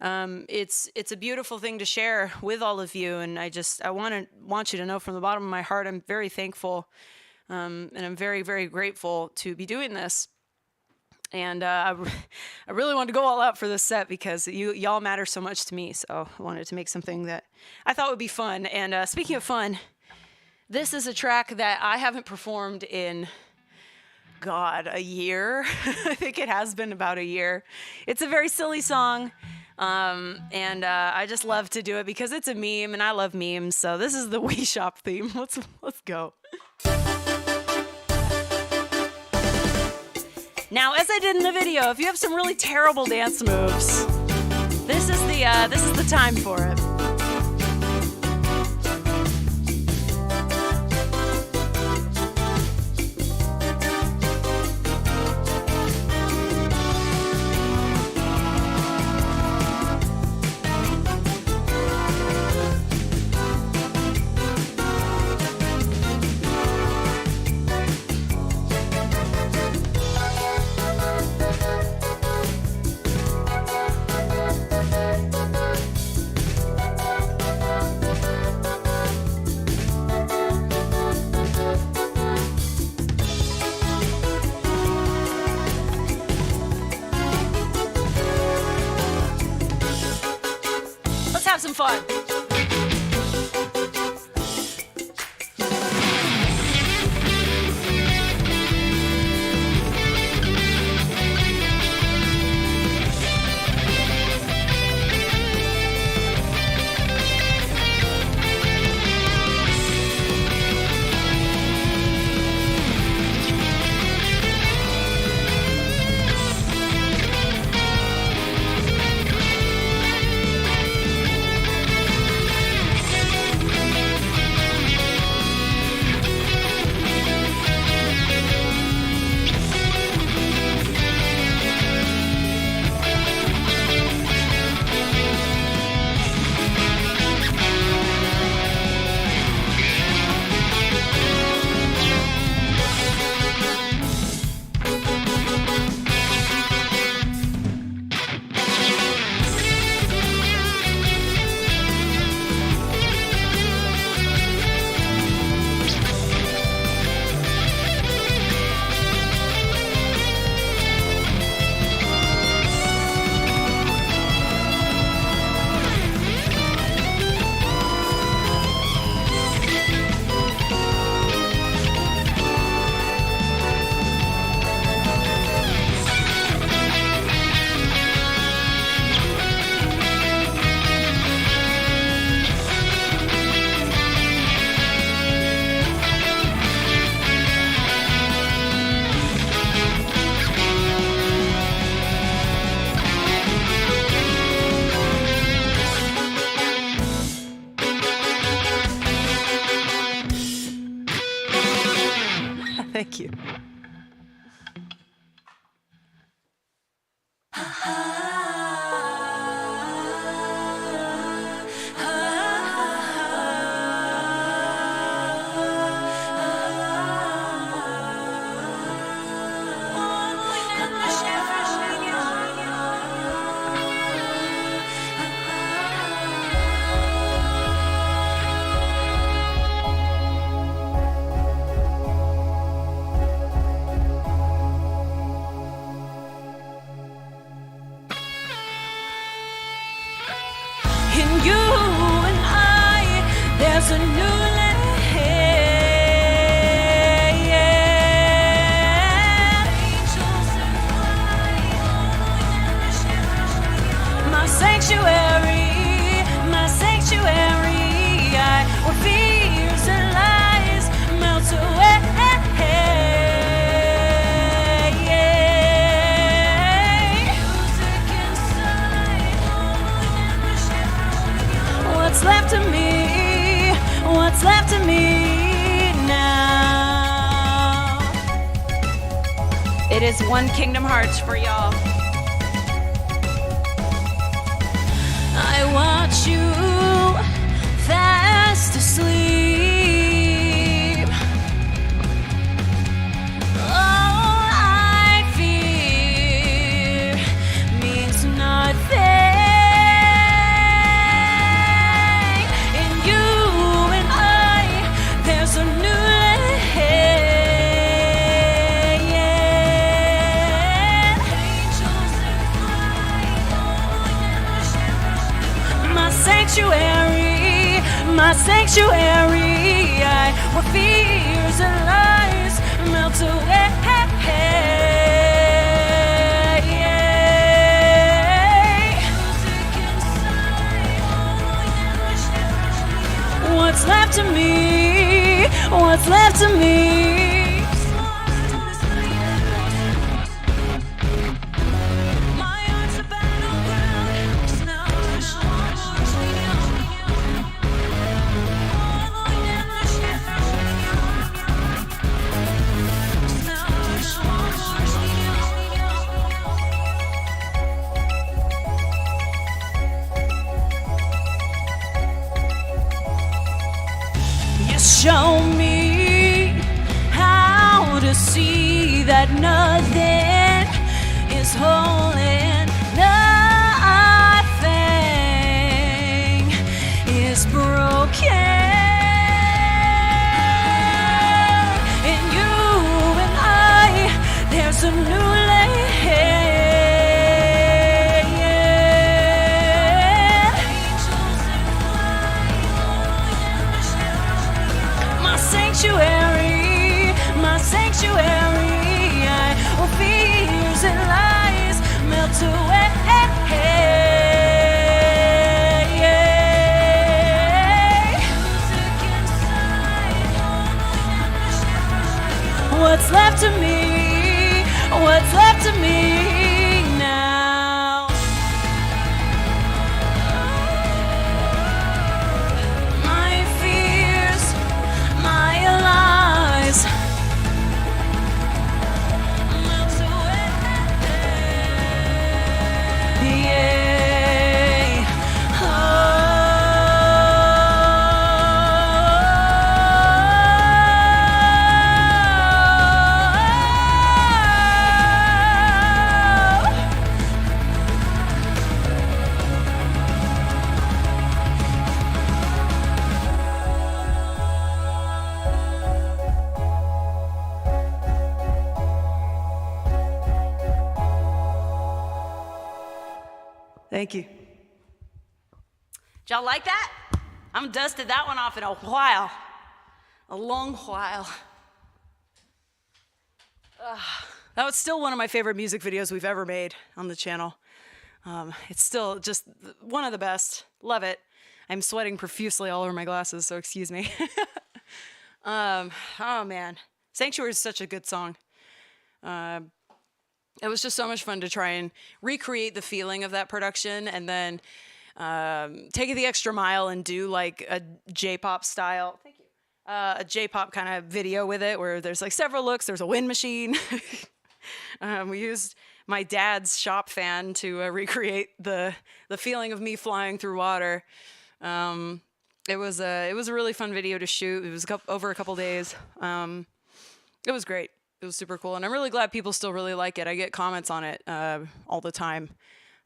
it's a beautiful thing to share with all of you. And I want you to know from the bottom of my heart, I'm very thankful. And I'm very, very grateful to be doing this. And I really wanted to go all out for this set because y'all matter so much to me. So I wanted to make something that I thought would be fun. And speaking of fun, this is a track that I haven't performed in, God, a year. I think it has been about a year. It's a very silly song. And I just love to do it because it's a meme, and I love memes. So this is the Wii Shop theme. Let's go. Now, as I did in the video, if you have some really terrible dance moves, this is the time for it. Some fun. there's a new land. My sanctuary, my sanctuary, where fears and lies melt away. What's left of me? What's left of me now? It is one Kingdom Hearts for y'all. I watch you fast asleep. All I fear means nothing. In you and I, there's a new sanctuary, my sanctuary, where fears and lies melt away. What's left of me? What's left of me? Show me how to see that nothing is whole and nothing is broken. In you and I, there's a new sanctuary, my sanctuary, where fears and lies melt away. What's left of me? What's left of me now? My fears, my lies melt away. Yeah. Thank you. Did y'all like that? I haven't dusted that one off in a while. A long while. That was still one of my favorite music videos we've ever made on the channel. It's still just one of the best. Love it. I'm sweating profusely all over my glasses, so excuse me. Oh man. Sanctuary is such a good song. It was just so much fun to try and recreate the feeling of that production and then take it the extra mile and do like a J-pop style, thank you, a J-pop kind of video with it where there's like several looks. There's a wind machine. We used my dad's shop fan to recreate the feeling of me flying through water. It was a really fun video to shoot. It was over a couple days. It was great. It was super cool, and I'm really glad people still really like it. I get comments on it all the time,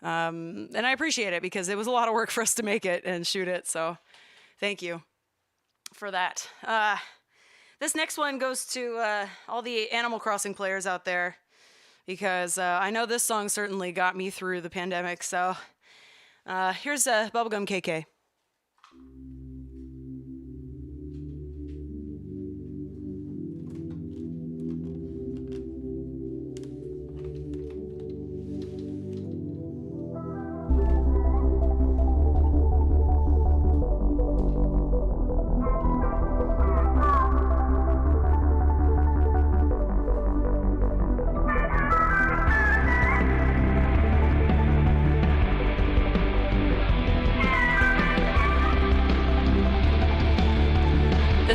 and I appreciate it because it was a lot of work for us to make it and shoot it, so thank you for that. This next one goes to all the Animal Crossing players out there because I know this song certainly got me through the pandemic, so here's Bubblegum KK.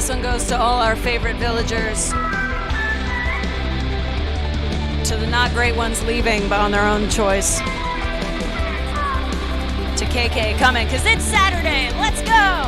This one goes to all our favorite villagers. To the not great ones leaving, but on their own choice. To KK coming, because it's Saturday. Let's go!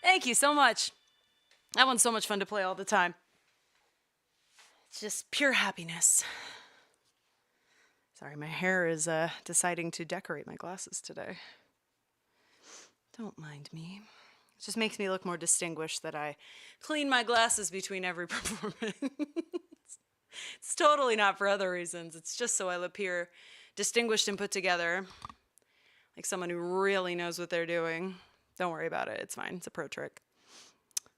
Thank you so much. That one's so much fun to play all the time. It's just pure happiness. Sorry, my hair is deciding to decorate my glasses today. Don't mind me. It just makes me look more distinguished that I clean my glasses between every performance. It's totally not for other reasons. It's just so I appear distinguished and put together. Like someone who really knows what they're doing. Don't worry about it. It's fine. It's a pro trick.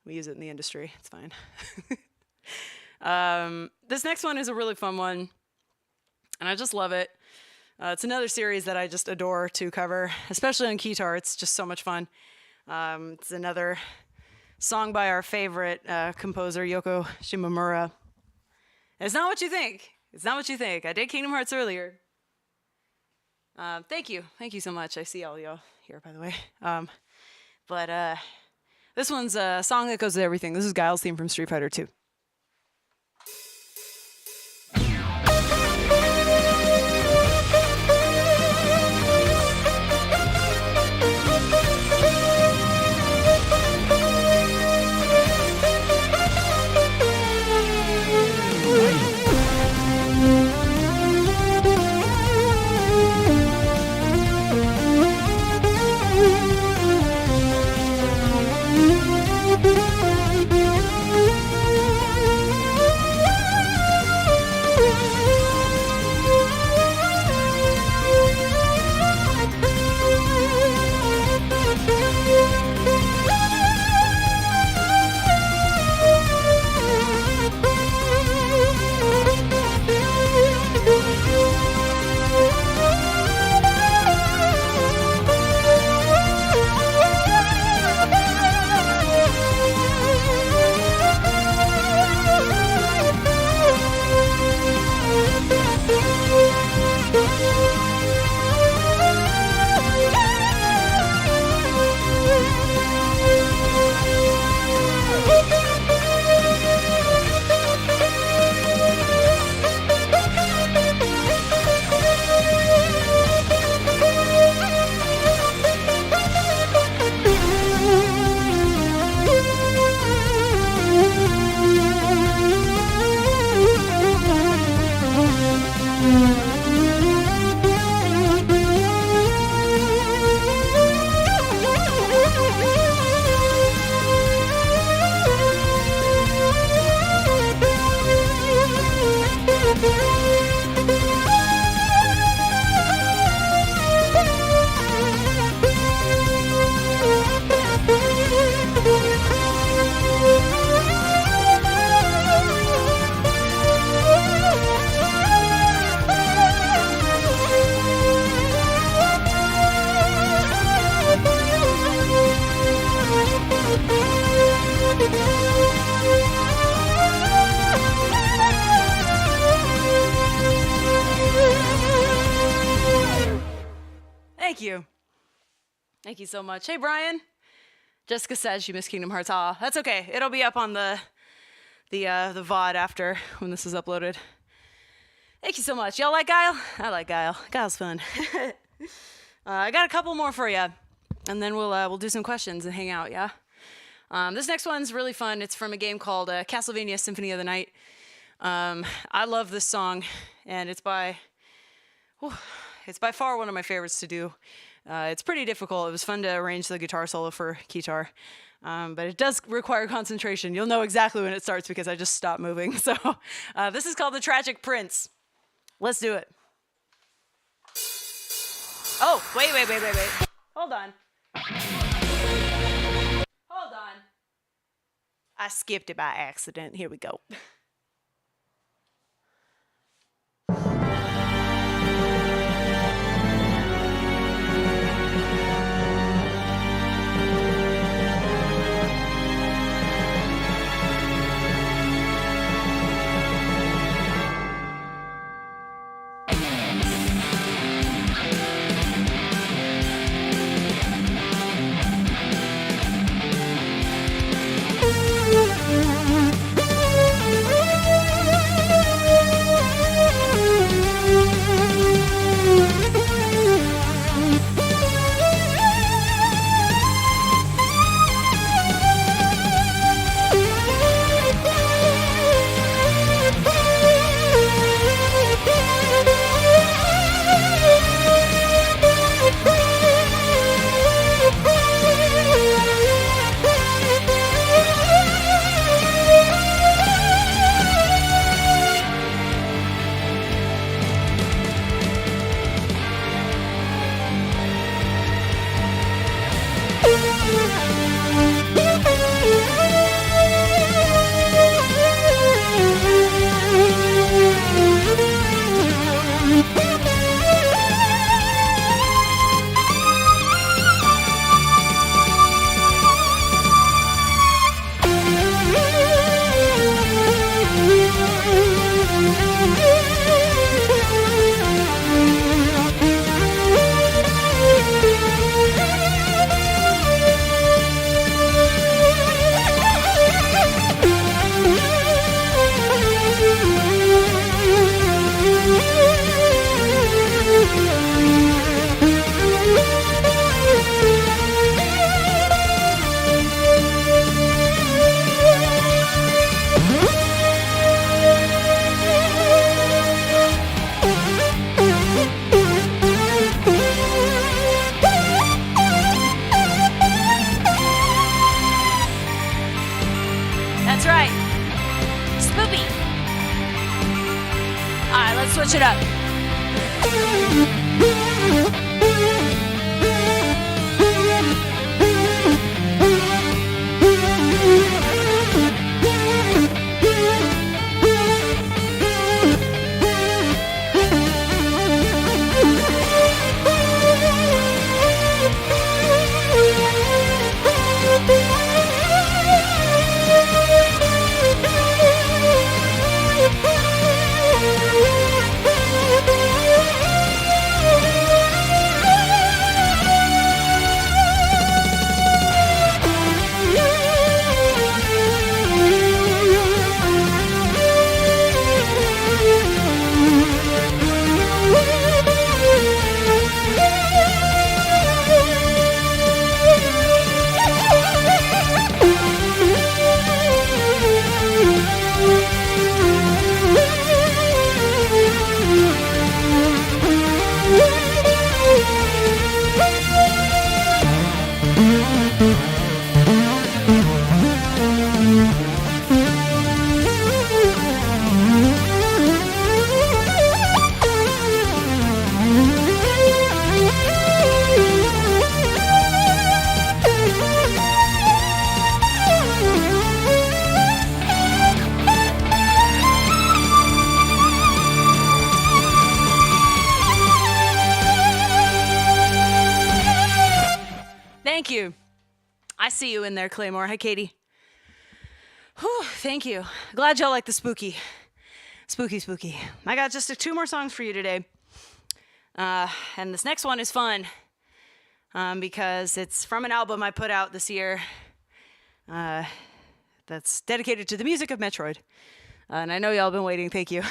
We use it in the industry. It's fine. This next one is a really fun one. And I just love it. It's another series that I just adore to cover, especially on Keytar. It's just so much fun. It's another song by our favorite composer, Yoko Shimomura. And it's not what you think. It's not what you think. I did Kingdom Hearts earlier. Thank you. Thank you so much. I see all y'all here, by the way. But this one's a song that goes with everything. This is Guile's theme from Street Fighter 2. Thank you. Thank you so much. Hey, Brian. Jessica says she missed Kingdom Hearts. Aw, that's okay. It'll be up on the VOD after when this is uploaded. Thank you so much. Y'all like Guile? I like Guile. Guile's fun. I got a couple more for you, and then we'll do some questions and hang out. Yeah. This next one's really fun. It's from a game called Castlevania Symphony of the Night. I love this song, and it's by far one of my favorites to do. It's pretty difficult. It was fun to arrange the guitar solo for Keytar, but it does require concentration. You'll know exactly when it starts because I just stopped moving. So this is called The Tragic Prince. Let's do it. Oh, wait. Hold on. I skipped it by accident. Here we go. Switch it up. Thank you. I see you in there, Claymore. Hi, Katie. Whew, thank you. Glad y'all like the spooky. Spooky. I got just two more songs for you today. And this next one is fun. because it's from an album I put out this year that's dedicated to the music of Metroid. And I know y'all been waiting. Thank you.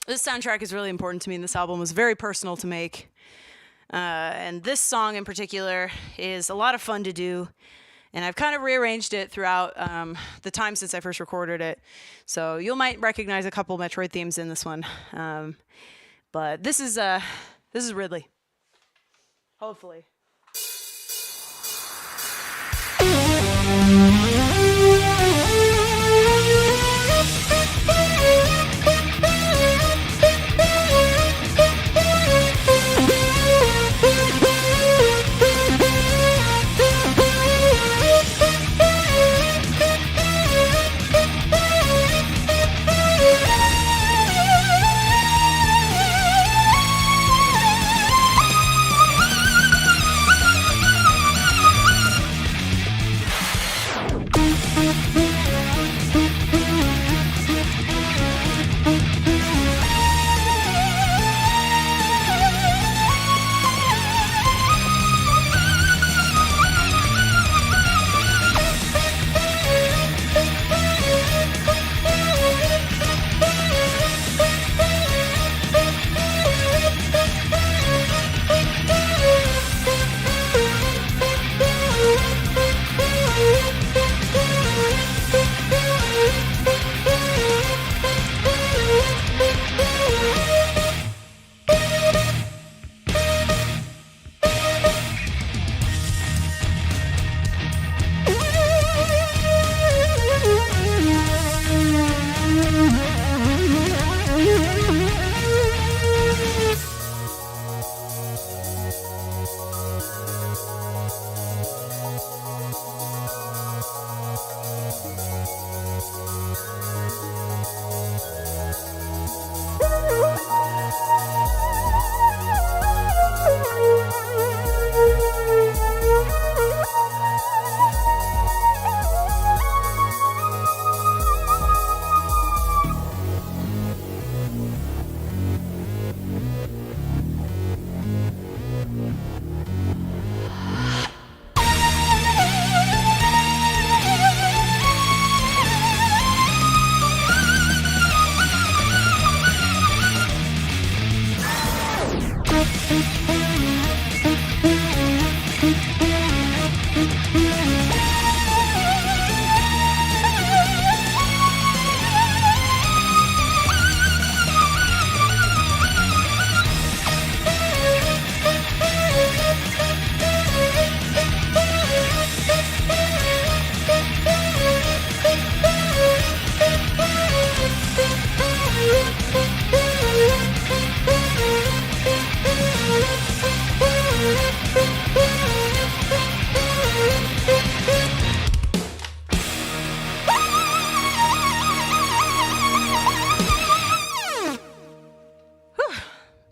This soundtrack is really important to me, and this album was very personal to make. And this song in particular is a lot of fun to do. And I've kind of rearranged it throughout the time since I first recorded it. So you might recognize a couple Metroid themes in this one. But this is Ridley. Hopefully.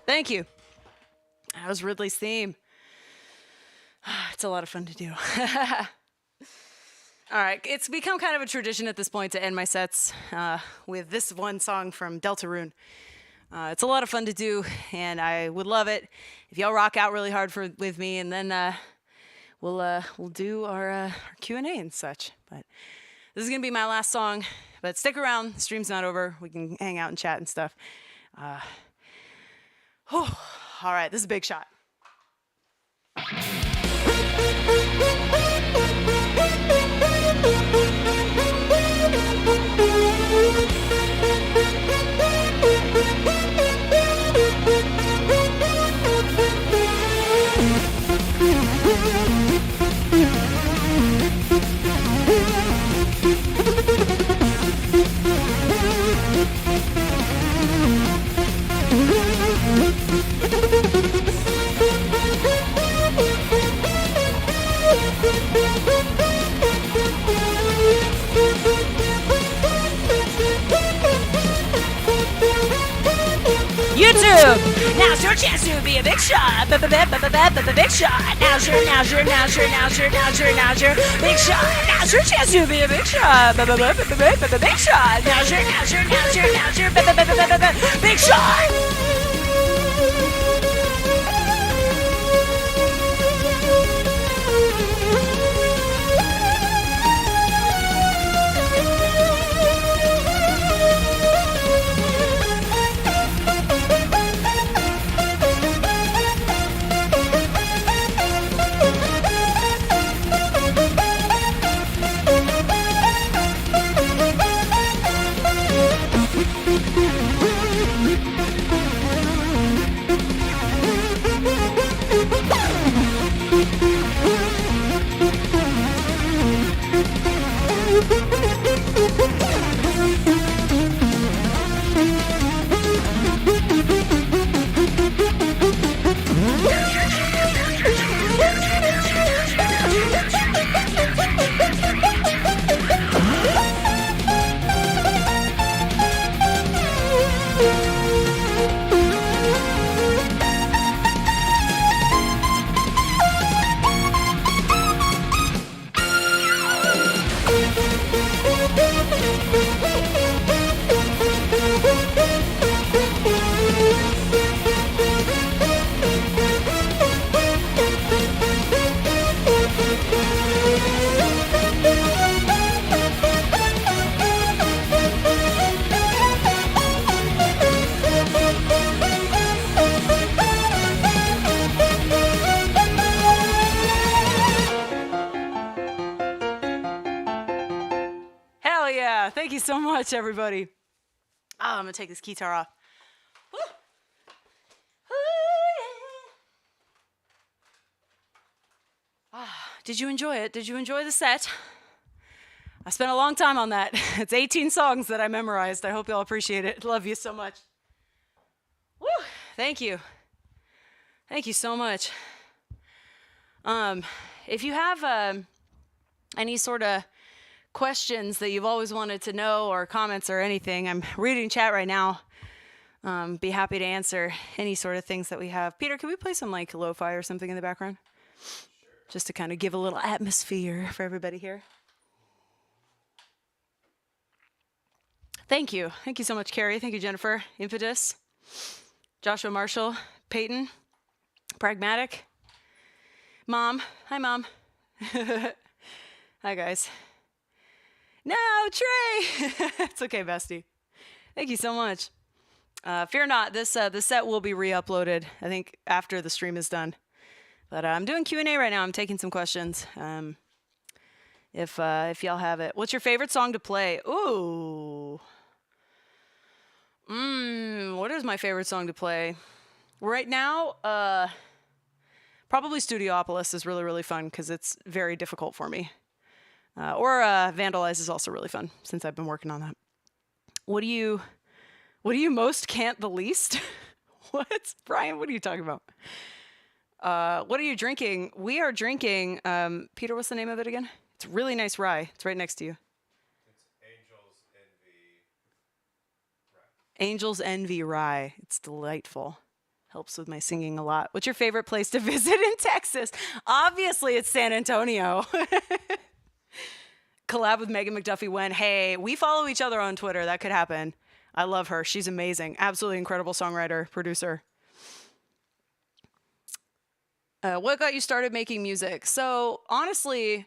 Thank you. That was Ridley's theme. It's a lot of fun to do. All right, it's become kind of a tradition at this point to end my sets with this one song from Deltarune. It's a lot of fun to do, and I would love it if y'all rock out really hard with me, and then we'll do our Q&A and such. But this is gonna be my last song. But stick around. The stream's not over. We can hang out and chat and stuff. All right, this is a big shot. YouTube! Now's your chance to be a big shot. Big shot. Now's your big shot. Now's your chance to be a big shot. Big shot. Now's your big shot. much, everybody. Oh, I'm going to take this Keytar off. Woo. Did you enjoy it? Did you enjoy the set? I spent a long time on that. It's 18 songs that I memorized. I hope y'all appreciate it. Love you so much. Woo! Thank you. Thank you so much. If you have any sort of questions that you've always wanted to know or comments or anything, I'm reading chat right now. Be happy to answer any sort of things that we have. Peter, can we play some like lo-fi or something in the background? Just to kind of give a little atmosphere for everybody here. Thank you. Thank you so much, Carrie. Thank you, Jennifer. Impetus. Joshua Marshall. Peyton. Pragmatic. Mom. Hi, Mom. Hi, guys. No, Trey. It's okay, bestie. Thank you so much. Fear not. This the set will be re-uploaded, I think, after the stream is done. But I'm doing Q&A right now. I'm taking some questions. If y'all have it. What's your favorite song to play? Ooh. What is my favorite song to play? Right now, probably Studiopolis is really, really fun because it's very difficult for me. Or Vandalize is also really fun since I've been working on that. What do you most can't the least? What? Brian, what are you talking about? What are you drinking? We are drinking, Peter, what's the name of it again? It's really nice rye. It's right next to you. It's Angel's Envy Rye. It's delightful. Helps with my singing a lot. What's your favorite place to visit in Texas? Obviously, it's San Antonio. Collab with Megan McDuffie when, hey, we follow each other on Twitter. That could happen. I love her. She's amazing. Absolutely incredible songwriter, producer. What got you started making music? So honestly,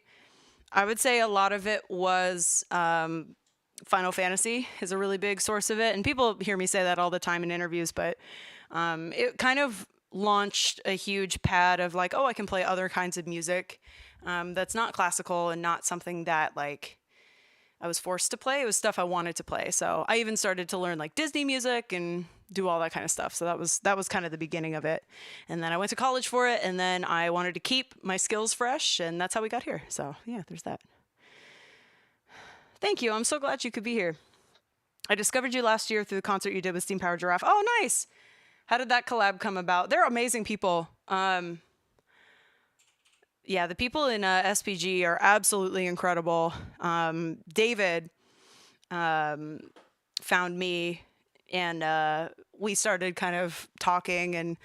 I would say a lot of it was Final Fantasy is a really big source of it. And people hear me say that all the time in interviews, but it kind of launched a huge pad of like, oh, I can play other kinds of music that's not classical and not something that like I was forced to play. It was stuff I wanted to play. So I even started to learn like Disney music and do all that kind of stuff. So that was kind of the beginning of it. And then I went to college for it, and then I wanted to keep my skills fresh, and that's how we got here. So yeah, there's that. Thank you. I'm so glad you could be here. I discovered you last year through the concert you did with Steam Powered Giraffe. Oh, nice. How did that collab come about? They're amazing people. Yeah, the people in SPG are absolutely incredible. David found me, and we started kind of talking, and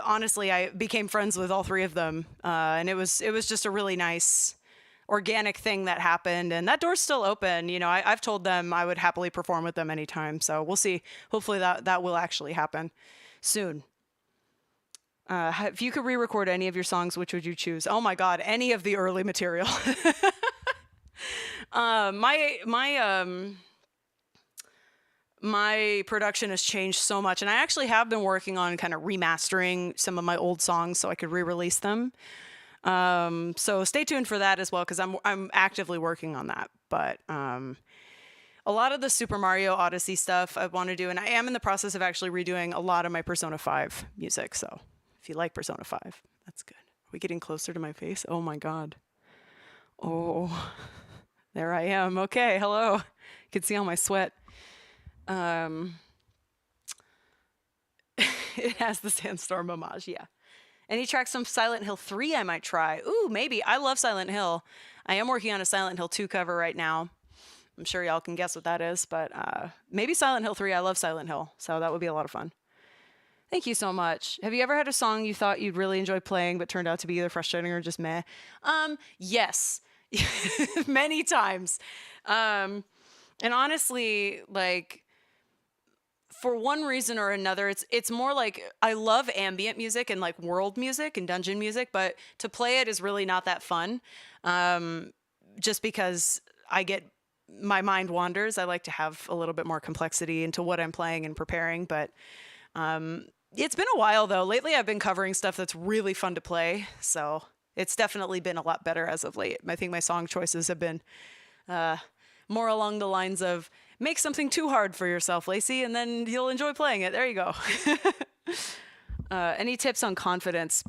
honestly, I became friends with all three of them, and it was just a really nice organic thing that happened, and that door's still open. You know, I've told them I would happily perform with them anytime, so we'll see. Hopefully that will actually happen soon. If you could re-record any of your songs, which would you choose? Oh my God, any of the early material. My production has changed so much, and I actually have been working on kind of remastering some of my old songs so I could re-release them. So stay tuned for that as well, because I'm actively working on that. But a lot of the Super Mario Odyssey stuff I want to do, and I am in the process of actually redoing a lot of my Persona 5 music. So if you like Persona 5, that's good. Are we getting closer to my face? Oh my God. Oh, there I am. Okay, hello. You can see all my sweat. It has the Sandstorm homage, yeah. Any tracks from Silent Hill 3 I might try? Ooh, maybe. I love Silent Hill. I am working on a Silent Hill 2 cover right now. I'm sure y'all can guess what that is, but maybe Silent Hill 3. I love Silent Hill, so that would be a lot of fun. Thank you so much. Have you ever had a song you thought you'd really enjoy playing but turned out to be either frustrating or just meh? Yes. Many times. And honestly, like, for one reason or another, it's more like I love ambient music and like world music and dungeon music, but to play it is really not that fun. Just because my mind wanders. I like to have a little bit more complexity into what I'm playing and preparing, but it's been a while though. Lately I've been covering stuff that's really fun to play, so it's definitely been a lot better as of late. I think my song choices have been more along the lines of make something too hard for yourself, Lacey, and then you'll enjoy playing it. There you go. Any tips on confidence?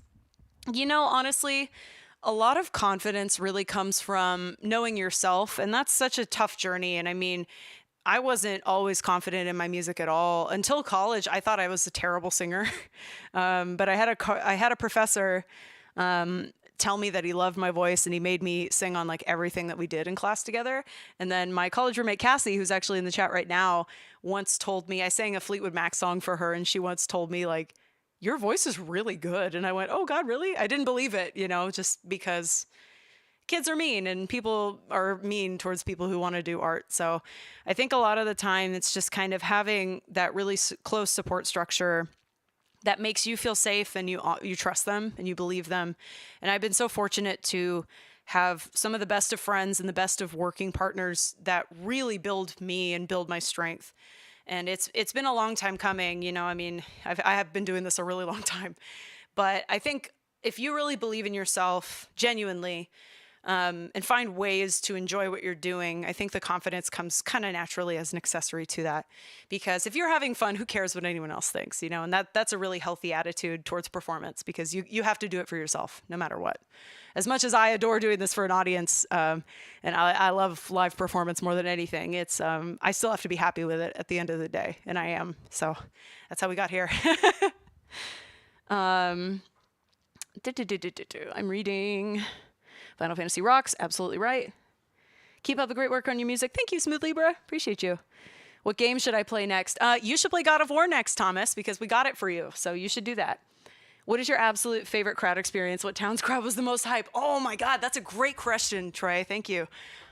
You know, honestly, a lot of confidence really comes from knowing yourself, and that's such a tough journey. And I mean, I wasn't always confident in my music at all. Until college, I thought I was a terrible singer. But I had a professor tell me that he loved my voice, and he made me sing on like everything that we did in class together. And then my college roommate, Cassie, who's actually in the chat right now, once told me, I sang a Fleetwood Mac song for her, and she once told me like, your voice is really good. And I went, oh God, really? I didn't believe it, you know, just because kids are mean and people are mean towards people who want to do art. So I think a lot of the time it's just kind of having that really close support structure that makes you feel safe, and you trust them and you believe them. And I've been so fortunate to have some of the best of friends and the best of working partners that really build me and build my strength. And it's been a long time coming, you know. I mean, I have been doing this a really long time, but I think if you really believe in yourself genuinely, and find ways to enjoy what you're doing, I think the confidence comes kind of naturally as an accessory to that. Because if you're having fun, who cares what anyone else thinks, you know? And that's a really healthy attitude towards performance, because you have to do it for yourself, no matter what. As much as I adore doing this for an audience, and I love live performance more than anything, it's I still have to be happy with it at the end of the day, and I am. So that's how we got here. I'm reading. Final Fantasy rocks. Absolutely right. Keep up the great work on your music. Thank you, Smooth Libra. Appreciate you. What game should I play next? You should play God of War next, Thomas, because we got it for you. So you should do that. What is your absolute favorite crowd experience? What town's crowd was the most hype? Oh my God, that's a great question, Trey. Thank you.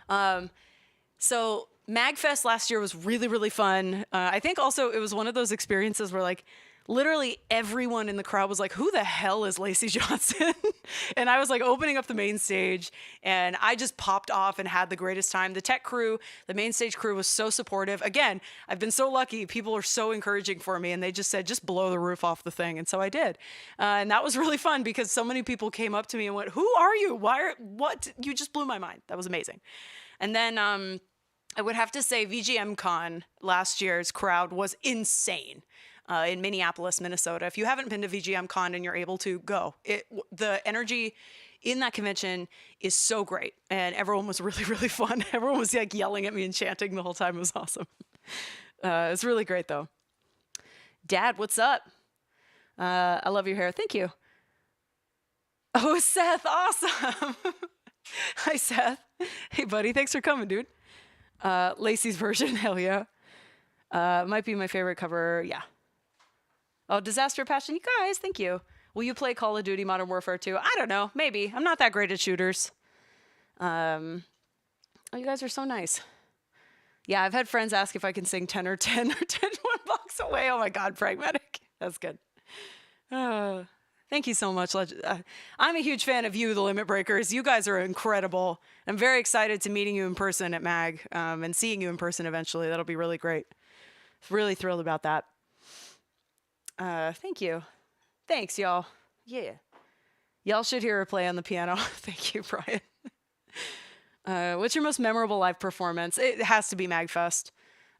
So MagFest last year was really, really fun. I think also it was one of those experiences where like literally everyone in the crowd was like, who the hell is Lacey Johnson? And I was like opening up the main stage, and I just popped off and had the greatest time. The tech crew, the main stage crew was so supportive. Again, I've been so lucky. People are so encouraging for me, and they just said, just blow the roof off the thing. And so I did. And that was really fun because so many people came up to me and went, who are you? What? You just blew my mind. That was amazing. And then I would have to say VGM Con last year's crowd was insane. In Minneapolis, Minnesota. If you haven't been to VGM Con and you're able to go, the energy in that convention is so great, and everyone was really, really fun. Everyone was like yelling at me and chanting the whole time. It was awesome. It's really great though. Dad, what's up? I love your hair. Thank you. Oh, Seth, awesome. Hi, Seth. Hey, buddy. Thanks for coming, dude. Lacey's version, hell yeah. Might be my favorite cover. Yeah. Oh, Disaster Passion, you guys, thank you. Will you play Call of Duty Modern Warfare 2? I don't know, maybe. I'm not that great at shooters. Oh, you guys are so nice. Yeah, I've had friends ask if I can sing 10 or 10 or 10 one blocks away. Oh my God, pragmatic. That's good. Thank you so much. I'm a huge fan of you, the Limit Breakers. You guys are incredible. I'm very excited to meeting you in person at MAG and seeing you in person eventually. That'll be really great. Really thrilled about that. Thank you. Thanks, y'all. Yeah. Y'all should hear her play on the piano. Thank you, Brian. What's your most memorable live performance? It has to be MagFest.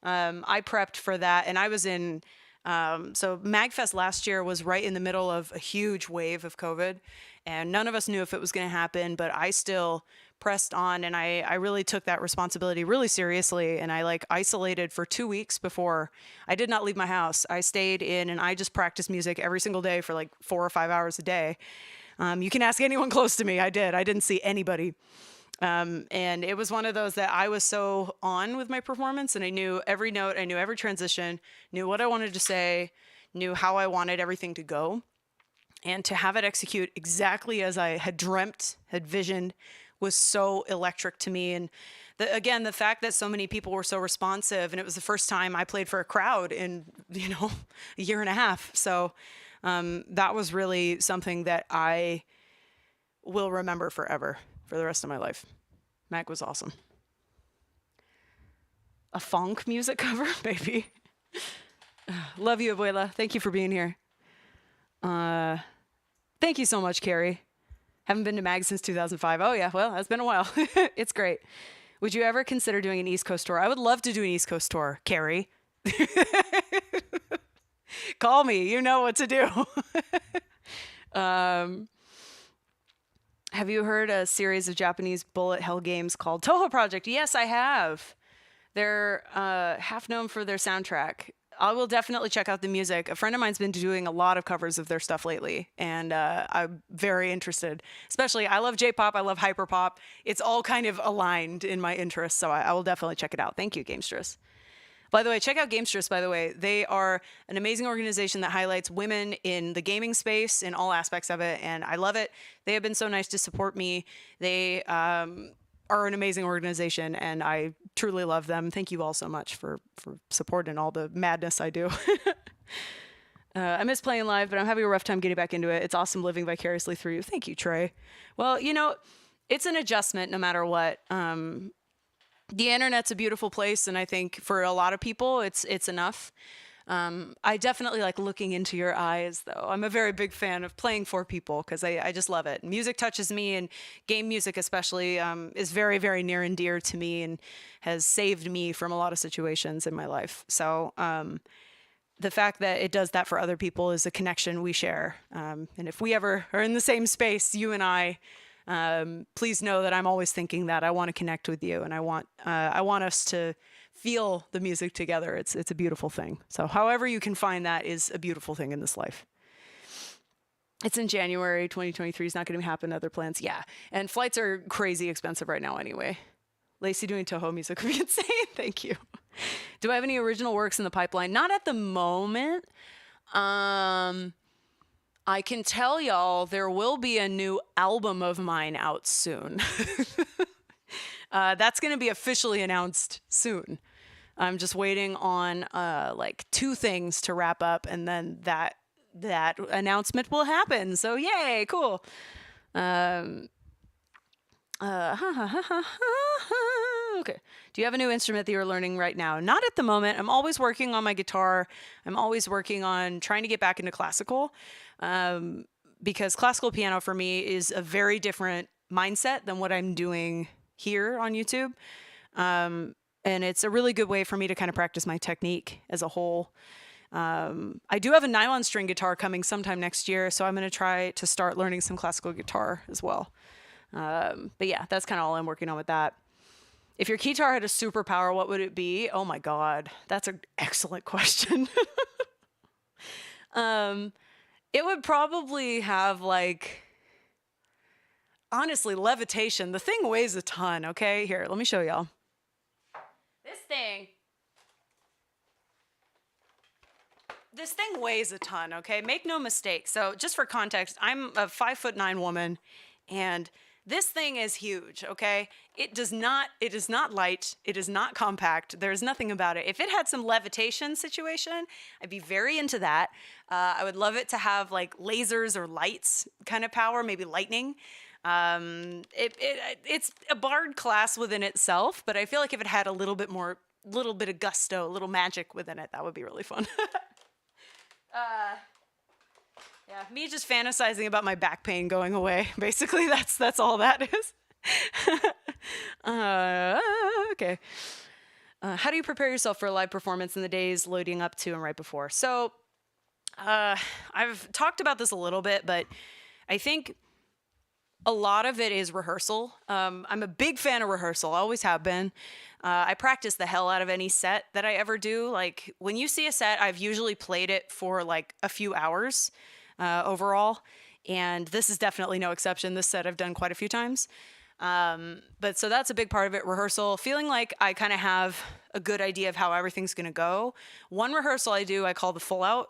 I prepped for that, and I was in... so MagFest last year was right in the middle of a huge wave of COVID, and none of us knew if it was going to happen, but I still pressed on, and I really took that responsibility really seriously, and I like isolated for 2 weeks before. I did not leave my house. I stayed in, and I just practiced music every single day for like 4 or 5 hours a day. You can ask anyone close to me. I didn't see anybody. And it was one of those that I was so on with my performance, and I knew every note, I knew every transition, knew what I wanted to say, knew how I wanted everything to go. And to have it execute exactly as I had dreamt, had visioned, was so electric to me. And again, the fact that so many people were so responsive, and it was the first time I played for a crowd in, a year and a half. So that was really something that I will remember forever. For the rest of my life. Mac was awesome. A funk music cover? Maybe. Love you, Abuela. Thank you for being here. Thank you so much, Carrie. Haven't been to Mag since 2005. Oh, yeah. Well, that's been a while. It's great. Would you ever consider doing an East Coast tour? I would love to do an East Coast tour, Carrie. Call me. You know what to do. Have you heard a series of Japanese bullet hell games called Toho Project? Yes, I have. They're half known for their soundtrack. I will definitely check out the music. A friend of mine's been doing a lot of covers of their stuff lately, and I'm very interested. Especially, I love J-pop, I love hyperpop. It's all kind of aligned in my interests, so I will definitely check it out. Thank you, Gamestress. By the way, check out Gamestress, by the way. They are an amazing organization that highlights women in the gaming space in all aspects of it, and I love it. They have been so nice to support me. They are an amazing organization, and I truly love them. Thank you all so much for supporting all the madness I do. I miss playing live, but I'm having a rough time getting back into it. It's awesome living vicariously through you. Thank you, Trey. Well, you know, it's an adjustment no matter what. The internet's a beautiful place, and I think for a lot of people, it's enough. I definitely like looking into your eyes, though. I'm a very big fan of playing for people because I just love it. Music touches me, and game music especially is very, very near and dear to me and has saved me from a lot of situations in my life. So the fact that it does that for other people is a connection we share. And if we ever are in the same space, you and I, please know that I'm always thinking that I want to connect with you, and I want us to feel the music together. It's a beautiful thing. So however you can find that is a beautiful thing in this life. It's in January 2023. It's not going to happen. Other plans, yeah. And flights are crazy expensive right now anyway. Lacey doing Toho music would be insane. Thank you. Do I have any original works in the pipeline? Not at the moment. I can tell y'all there will be a new album of mine out soon. That's going to be officially announced soon. I'm just waiting on like 2 things to wrap up, and then that announcement will happen. So yay, cool. Okay. Do you have a new instrument that you're learning right now? Not at the moment. I'm always working on my guitar. I'm always working on trying to get back into classical, because classical piano for me is a very different mindset than what I'm doing here on YouTube. And it's a really good way for me to kind of practice my technique as a whole. I do have a nylon string guitar coming sometime next year, so I'm going to try to start learning some classical guitar as well. But yeah, that's kind of all I'm working on with that. If your Keytar had a superpower, what would it be? Oh my God, that's an excellent question. It would probably have honestly, levitation. The thing weighs a ton, okay? Here, let me show y'all. This thing weighs a ton, okay? Make no mistake. So just for context, I'm a 5'9" woman, and this thing is huge, okay? It is not light. It is not compact. There's nothing about it. If it had some levitation situation, I'd be very into that. I would love it to have lasers or lights kind of power, maybe lightning. It's a bard class within itself, but I feel like if it had a little bit of gusto, a little magic within it, that would be really fun. Yeah, me just fantasizing about my back pain going away. Basically, that's all that is. Okay. How do you prepare yourself for a live performance in the days leading up to and right before? So, I've talked about this a little bit, but I think a lot of it is rehearsal. I'm a big fan of rehearsal, always have been. I practice the hell out of any set that I ever do. When you see a set, I've usually played it for a few hours overall, and this is definitely no exception. This set I've done quite a few times. But so that's a big part of it, rehearsal, feeling like I kind of have a good idea of how everything's going to go. One rehearsal I call the full out,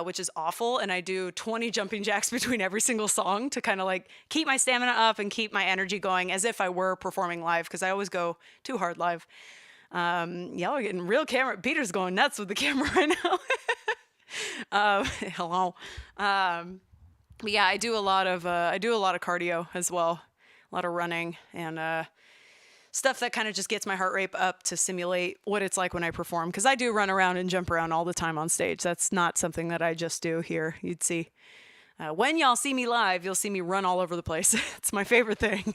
which is awful. And I do 20 jumping jacks between every single song to kind of keep my stamina up and keep my energy going as if I were performing live, because I always go too hard live. Y'all are getting real camera. Peter's going nuts with the camera right now. Hello. But yeah, I do a lot of cardio as well. A lot of running and stuff that kind of just gets my heart rate up to simulate what it's like when I perform. Because I do run around and jump around all the time on stage. That's not something that I just do here. You'd see. When y'all see me live, you'll see me run all over the place. It's my favorite thing.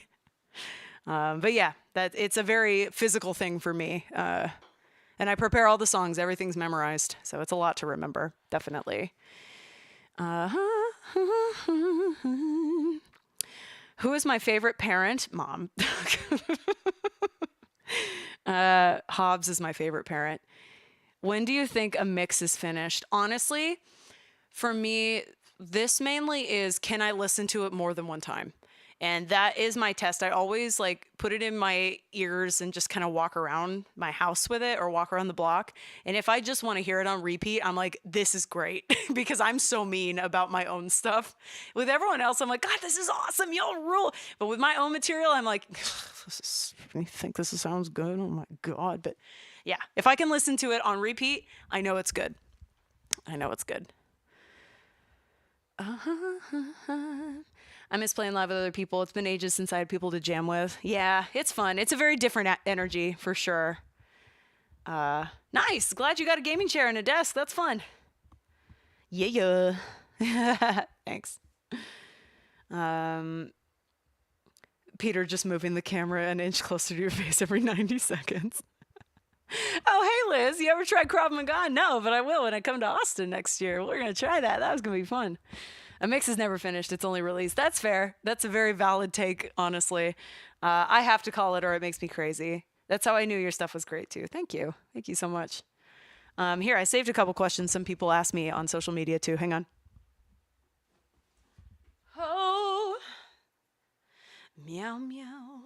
But yeah, it's a very physical thing for me. And I prepare all the songs. Everything's memorized. So it's a lot to remember, definitely. Who is my favorite parent? Mom. Hobbs is my favorite parent. When do you think a mix is finished? Honestly, for me, this mainly is, can I listen to it more than one time? And that is my test. I always like put it in my ears and just kind of walk around my house with it or walk around the block. And if I just want to hear it on repeat, I'm like, this is great because I'm so mean about my own stuff. With everyone else, I'm like, God, this is awesome. Y'all rule. But with my own material, I'm like, you think this sounds good? Oh my God. But yeah, if I can listen to it on repeat, I know it's good. I know it's good. I miss playing live with other people. It's been ages since I had people to jam with. Yeah, it's fun. It's a very different energy for sure. Nice. Glad you got a gaming chair and a desk. That's fun. Yeah. Thanks. Peter just moving the camera an inch closer to your face every 90 seconds. Oh, hey, Liz. You ever tried Krav Maga? No, but I will when I come to Austin next year. We're going to try that. That was going to be fun. A mix is never finished. It's only released. That's fair. That's a very valid take, honestly. I have to call it or it makes me crazy. That's how I knew your stuff was great, too. Thank you. Thank you so much. Here, I saved a couple questions some people asked me on social media, too. Hang on. Oh. Meow, meow.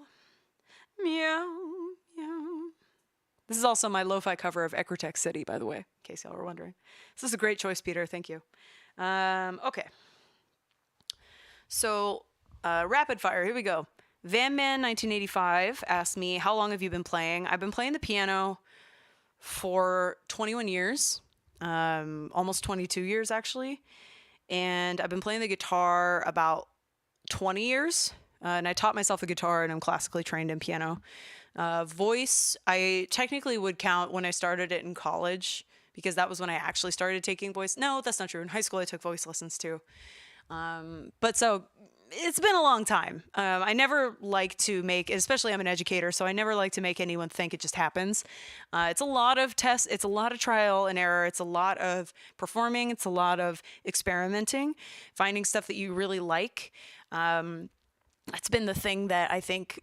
Meow, meow. This is also my lo-fi cover of Ecrotech City, by the way, in case y'all were wondering. This is a great choice, Peter. Thank you. Okay. So, rapid fire, here we go. VanMan1985 asked me, how long have you been playing? I've been playing the piano for 21 years, almost 22 years, actually. And I've been playing the guitar about 20 years. And I taught myself the guitar, and I'm classically trained in piano. Voice, I technically would count when I started it in college, because that was when I actually started taking voice. No, that's not true. In high school, I took voice lessons too. But so it's been a long time. I never like to make, especially I'm an educator, so I never like to make anyone think it just happens. It's a lot of tests. It's a lot of trial and error. It's a lot of performing. It's a lot of experimenting, finding stuff that you really like. That's been the thing that I think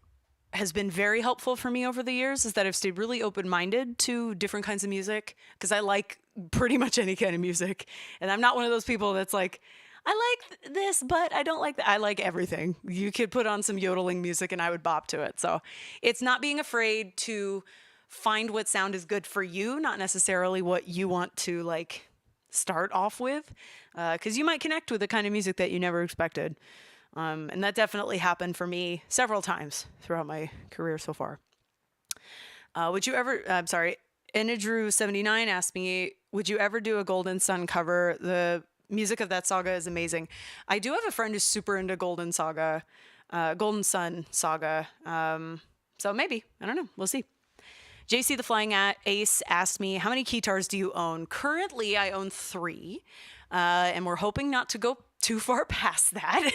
has been very helpful for me over the years, is that I've stayed really open-minded to different kinds of music, because I like pretty much any kind of music. And I'm not one of those people that's like, I like this, but I don't like that. I like everything. You could put on some yodeling music and I would bop to it. So it's not being afraid to find what sound is good for you, not necessarily what you want to like start off with, because you might connect with the kind of music that you never expected. And that definitely happened for me several times throughout my career so far. Would you ever, I'm sorry, Enidru79 asked me, would you ever do a Golden Sun cover? The music of that saga is amazing. I do have a friend who's super into Golden Sun Saga. So maybe, I don't know. We'll see. JC the Flying Ace asked me, how many Keytars do you own? Currently, I own 3. And we're hoping not to go too far past that.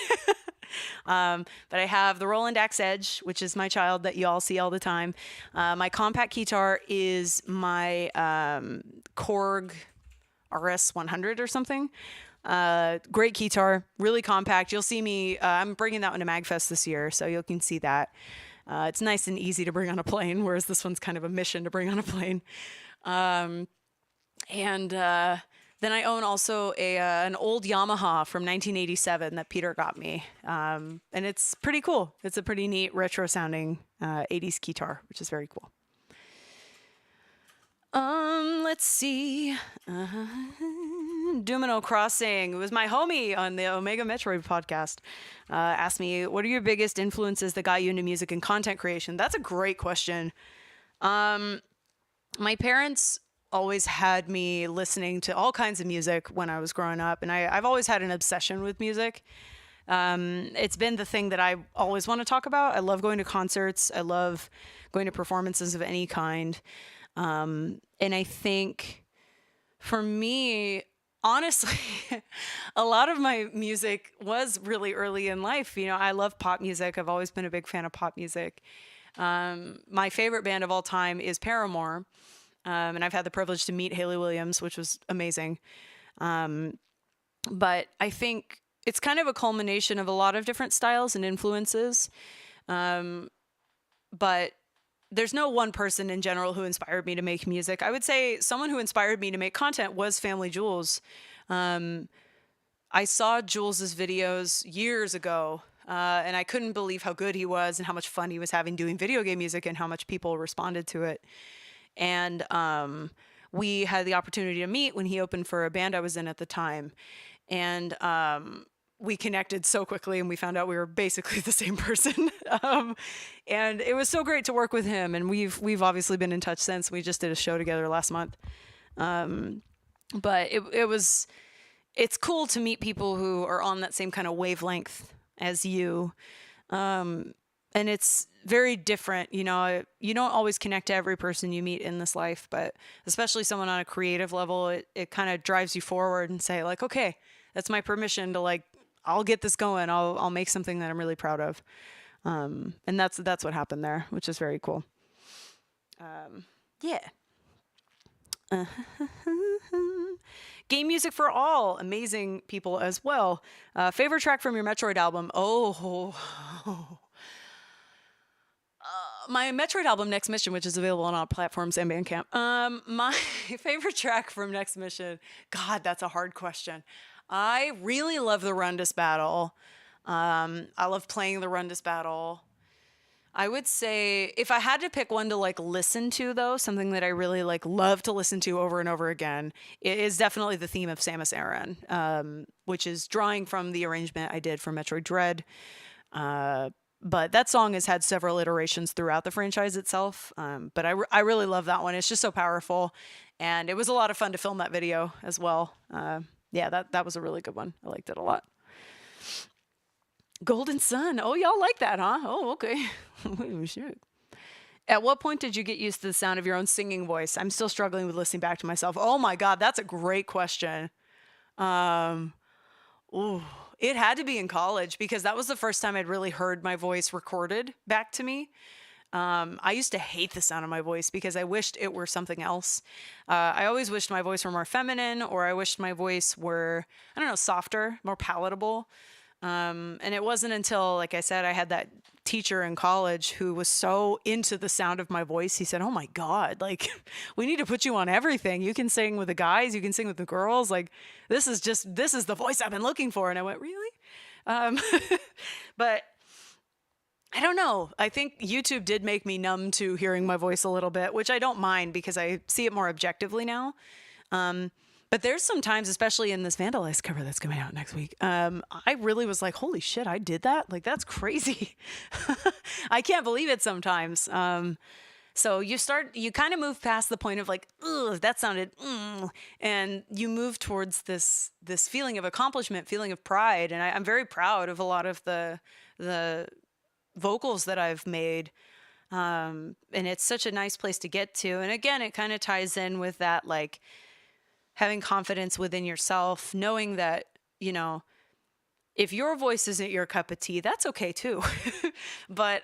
But I have the Roland Axe Edge, which is my child that you all see all the time. My compact Keytar is my Korg RS100 or something. Great Keytar, really compact. You'll see me, I'm bringing that one to MagFest this year, so you can see that. It's nice and easy to bring on a plane, whereas this one's kind of a mission to bring on a plane. Then I own also an old Yamaha from 1987 that Peter got me. And it's pretty cool. It's a pretty neat retro sounding 80s Keytar, which is very cool. Let's see. Domino Crossing was my homie on the Omega Metroid podcast. Asked me, what are your biggest influences that got you into music and content creation? That's a great question. My parents always had me listening to all kinds of music when I was growing up, and I've always had an obsession with music. It's been the thing that I always want to talk about. I love going to concerts. I love going to performances of any kind. And I think for me, honestly, a lot of my music was really early in life. You know, I love pop music. I've always been a big fan of pop music. My favorite band of all time is Paramore. And I've had the privilege to meet Hayley Williams, which was amazing. But I think it's kind of a culmination of a lot of different styles and influences. But there's no one person in general who inspired me to make music. I would say someone who inspired me to make content was Family Jules. I saw Jules's videos years ago, and I couldn't believe how good he was and how much fun he was having doing video game music and how much people responded to it. And we had the opportunity to meet when he opened for a band I was in at the time. And we connected so quickly, and we found out we were basically the same person. And it was so great to work with him. And we've obviously been in touch since. We just did a show together last month. But it's cool to meet people who are on that same kind of wavelength as you. And it's very different. You know, you don't always connect to every person you meet in this life, but especially someone on a creative level, it kind of drives you forward and say like, okay, that's my permission to like, I'll get this going. I'll make something that I'm really proud of. And that's what happened there, which is very cool. Yeah. Game music for all, amazing people as well. Favorite track from your Metroid album? My Metroid album, Next Mission, which is available on all platforms and Bandcamp. My favorite track from Next Mission, God, that's a hard question. I really love the Rundus battle. I love playing the Rundus battle. I would say if I had to pick one to like listen to though, something that I really like love to listen to over and over again, it is definitely the theme of Samus Aran, which is drawing from the arrangement I did for Metroid Dread. But that song has had several iterations throughout the franchise itself. But I really love that one. It's just so powerful. And it was a lot of fun to film that video as well. Yeah, that was a really good one. I liked it a lot. Golden Sun. Oh, y'all like that, huh? Oh, okay. Shit. At what point did you get used to the sound of your own singing voice? I'm still struggling with listening back to myself. Oh my God, that's a great question. It had to be in college because that was the first time I'd really heard my voice recorded back to me. I used to hate the sound of my voice because I wished it were something else. I always wished my voice were more feminine, or I wished my voice were, I don't know, softer, more palatable. And it wasn't until, like I said, I had that teacher in college who was so into the sound of my voice. He said, "Oh my God, like we need to put you on everything. You can sing with the guys, you can sing with the girls. Like this is the voice I've been looking for." And I went, "Really?" But I don't know. I think YouTube did make me numb to hearing my voice a little bit, which I don't mind because I see it more objectively now. But there's some times, especially in this Vandalized cover that's coming out next week, I really was like, holy shit, I did that? Like, that's crazy. I can't believe it sometimes. So you kind of move past the point of like, ugh, that sounded, and you move towards this feeling of accomplishment, feeling of pride. And I'm very proud of a lot of the vocals that I've made. And it's such a nice place to get to. And again, it kind of ties in with that, like, having confidence within yourself, knowing that, you know, if your voice isn't your cup of tea, that's okay too. But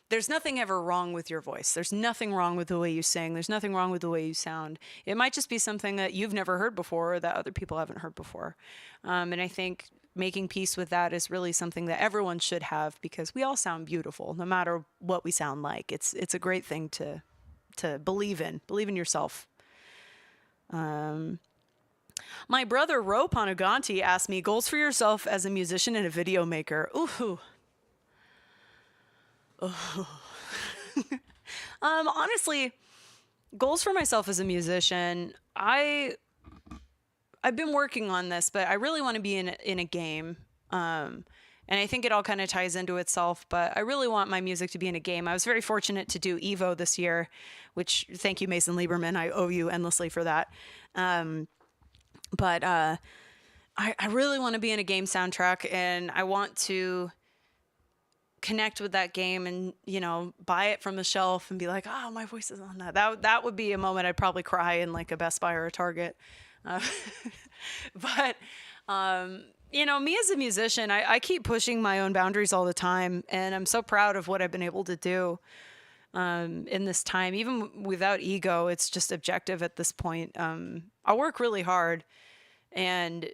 there's nothing ever wrong with your voice. There's nothing wrong with the way you sing. There's nothing wrong with the way you sound. It might just be something that you've never heard before or that other people haven't heard before. And I think making peace with that is really something that everyone should have because we all sound beautiful, no matter what we sound like. It's a great thing to believe in. Believe in yourself. My brother Ro Panaganti asked me, goals for yourself as a musician and a video maker. Ooh. Honestly, goals for myself as a musician, I've been working on this, but I really want to be in a game. And I think it all kind of ties into itself, but I really want my music to be in a game. I was very fortunate to do Evo this year, which thank you, Mason Lieberman. I owe you endlessly for that. But I really want to be in a game soundtrack, and I want to connect with that game and, you know, buy it from the shelf and be like, oh, my voice is on that. That would be a moment I'd probably cry in like a Best Buy or a Target. But You know, me as a musician, I keep pushing my own boundaries all the time, and I'm so proud of what I've been able to do in this time. Even without ego, it's just objective at this point. I work really hard, and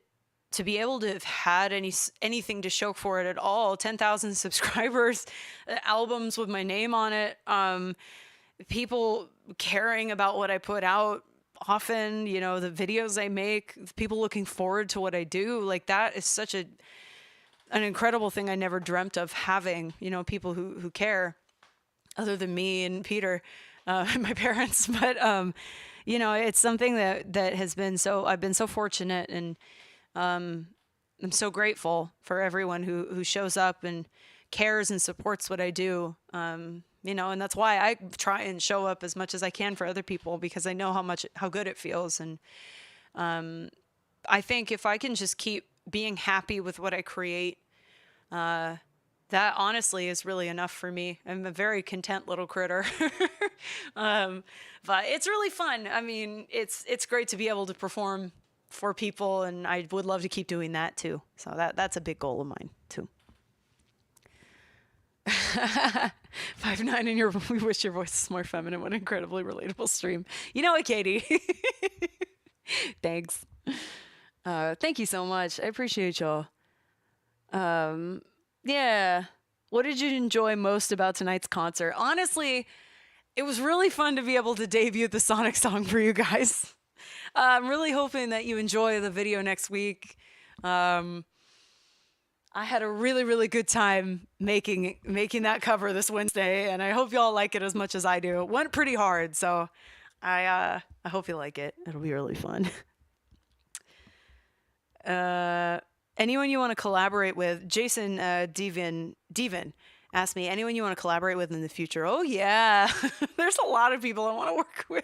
to be able to have had anything to show for it at all, 10,000 subscribers, albums with my name on it, people caring about what I put out, often, you know, the videos I make, people looking forward to what I do, like that is such an incredible thing I never dreamt of having, you know, people who care other than me and Peter, and my parents. But, you know, it's something that has been I've been so fortunate, and I'm so grateful for everyone who shows up and cares and supports what I do. You know, and that's why I try and show up as much as I can for other people, because I know how good it feels. And I think if I can just keep being happy with what I create, that honestly is really enough for me. I'm a very content little critter. But it's really fun. I mean, it's great to be able to perform for people, and I would love to keep doing that too. So that's a big goal of mine too. 5'9" and we wish your voice was more feminine. What an incredibly relatable stream. You know what, Katie? Thanks. Thank you so much. I appreciate y'all. Yeah. What did you enjoy most about tonight's concert? Honestly, it was really fun to be able to debut the Sonic song for you guys. I'm really hoping that you enjoy the video next week. I had a really, really good time making that cover this Wednesday, and I hope y'all like it as much as I do. It went pretty hard, so I hope you like it. It'll be really fun. Anyone you want to collaborate with? Jason Devin asked me, anyone you want to collaborate with in the future? Oh yeah, there's a lot of people I want to work with.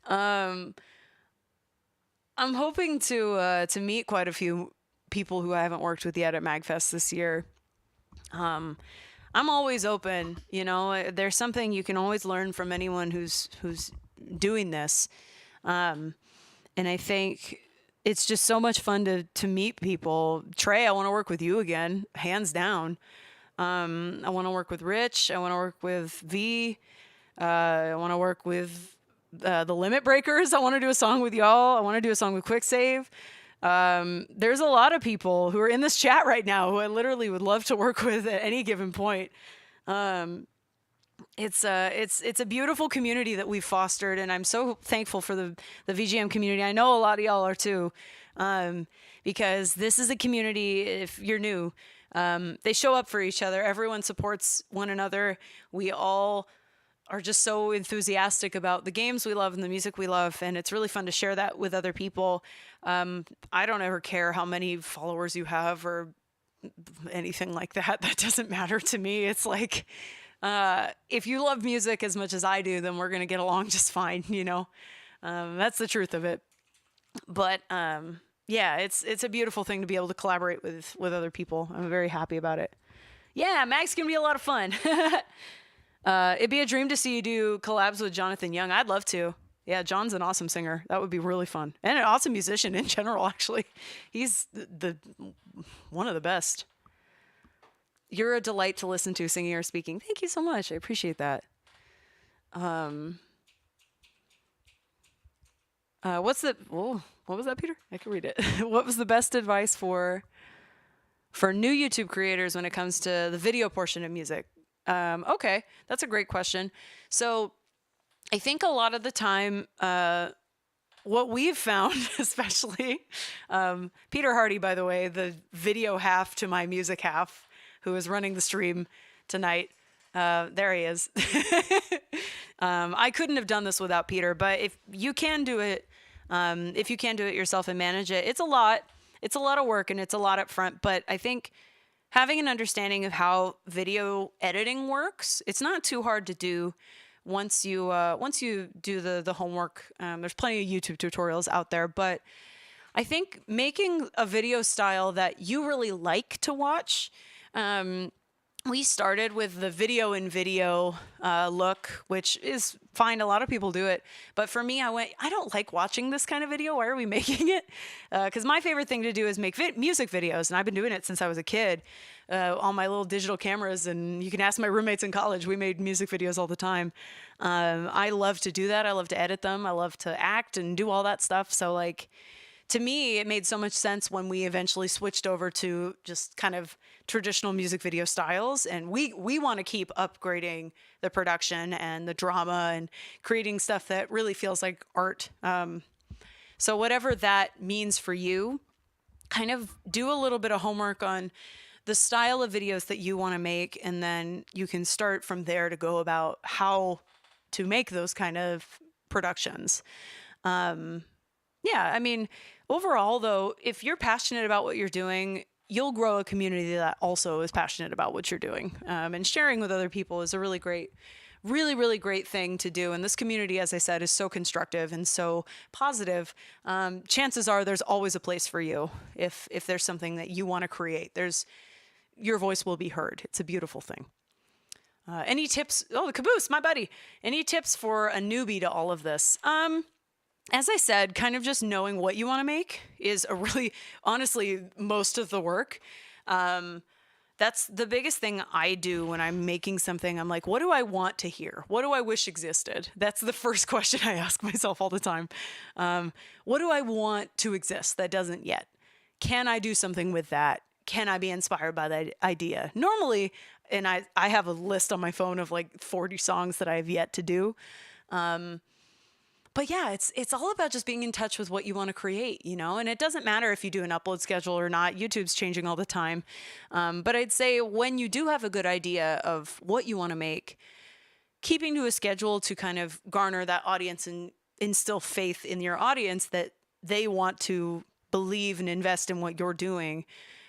I'm hoping to meet quite a few people who I haven't worked with yet at MagFest this year. I'm always open, you know, there's something you can always learn from anyone who's doing this. And I think it's just so much fun to meet people. Trey, I want to work with you again, hands down. I want to work with Rich. I want to work with V. I want to work with the Limit Breakers. I want to do a song with y'all. I want to do a song with Quicksave. There's a lot of people who are in this chat right now who I literally would love to work with at any given point. It's a beautiful community that we've fostered, and I'm so thankful for the VGM community. I know a lot of y'all are too, because this is a community, if you're new, they show up for each other. Everyone supports one another. We all are just so enthusiastic about the games we love and the music we love, and it's really fun to share that with other people. I don't ever care how many followers you have or anything like that. That doesn't matter to me. It's like, if you love music as much as I do, then we're going to get along just fine, you know? That's the truth of it. But yeah, it's a beautiful thing to be able to collaborate with other people. I'm very happy about it. Yeah, Mag's going to be a lot of fun. It'd be a dream to see you do collabs with Jonathan Young. I'd love to. Yeah, John's an awesome singer. That would be really fun. And an awesome musician in general, actually. He's the one of the best. You're a delight to listen to, singing or speaking. Thank you so much. I appreciate that. What was that, Peter? I can read it. What was the best advice for new YouTube creators when it comes to the video portion of music? Okay, that's a great question. So I think a lot of the time, what we've found, especially, Peter Hardee, by the way, the video half to my music half, who is running the stream tonight. There he is. I couldn't have done this without Peter, but if you can do it yourself and manage it, it's a lot of work and it's a lot up front, but I think having an understanding of how video editing works, it's not too hard to do once you do the homework. There's plenty of YouTube tutorials out there, but I think making a video style that you really like to watch, we started with the video in video look, which is fine. A lot of people do it. But for me, I don't like watching this kind of video. Why are we making it? Because my favorite thing to do is make music videos. And I've been doing it since I was a kid on my little digital cameras. And you can ask my roommates in college. We made music videos all the time. I love to do that. I love to edit them. I love to act and do all that stuff. So like, to me, it made so much sense when we eventually switched over to just kind of traditional music video styles. And we want to keep upgrading the production and the drama and creating stuff that really feels like art. So whatever that means for you, kind of do a little bit of homework on the style of videos that you want to make. And then you can start from there to go about how to make those kind of productions. Yeah, I mean, overall, though, if you're passionate about what you're doing, you'll grow a community that also is passionate about what you're doing. And sharing with other people is a really great, really great thing to do. And this community, as I said, is so constructive and so positive. Chances are there's always a place for you if there's something that you want to create. Your voice will be heard. It's a beautiful thing. Any tips? Oh, the caboose, my buddy. Any tips for a newbie to all of this? As I said, kind of just knowing what you want to make is a really, honestly, most of the work. That's the biggest thing I do when I'm making something. I'm like, what do I want to hear? What do I wish existed? That's the first question I ask myself all the time. What do I want to exist that doesn't yet? Can I do something with that? Can I be inspired by that idea? Normally, and I have a list on my phone of like 40 songs that I have yet to do. But yeah, it's all about just being in touch with what you want to create, you know? And it doesn't matter if you do an upload schedule or not. YouTube's changing all the time. But I'd say when you do have a good idea of what you want to make, keeping to a schedule to kind of garner that audience and instill faith in your audience that they want to believe and invest in what you're doing,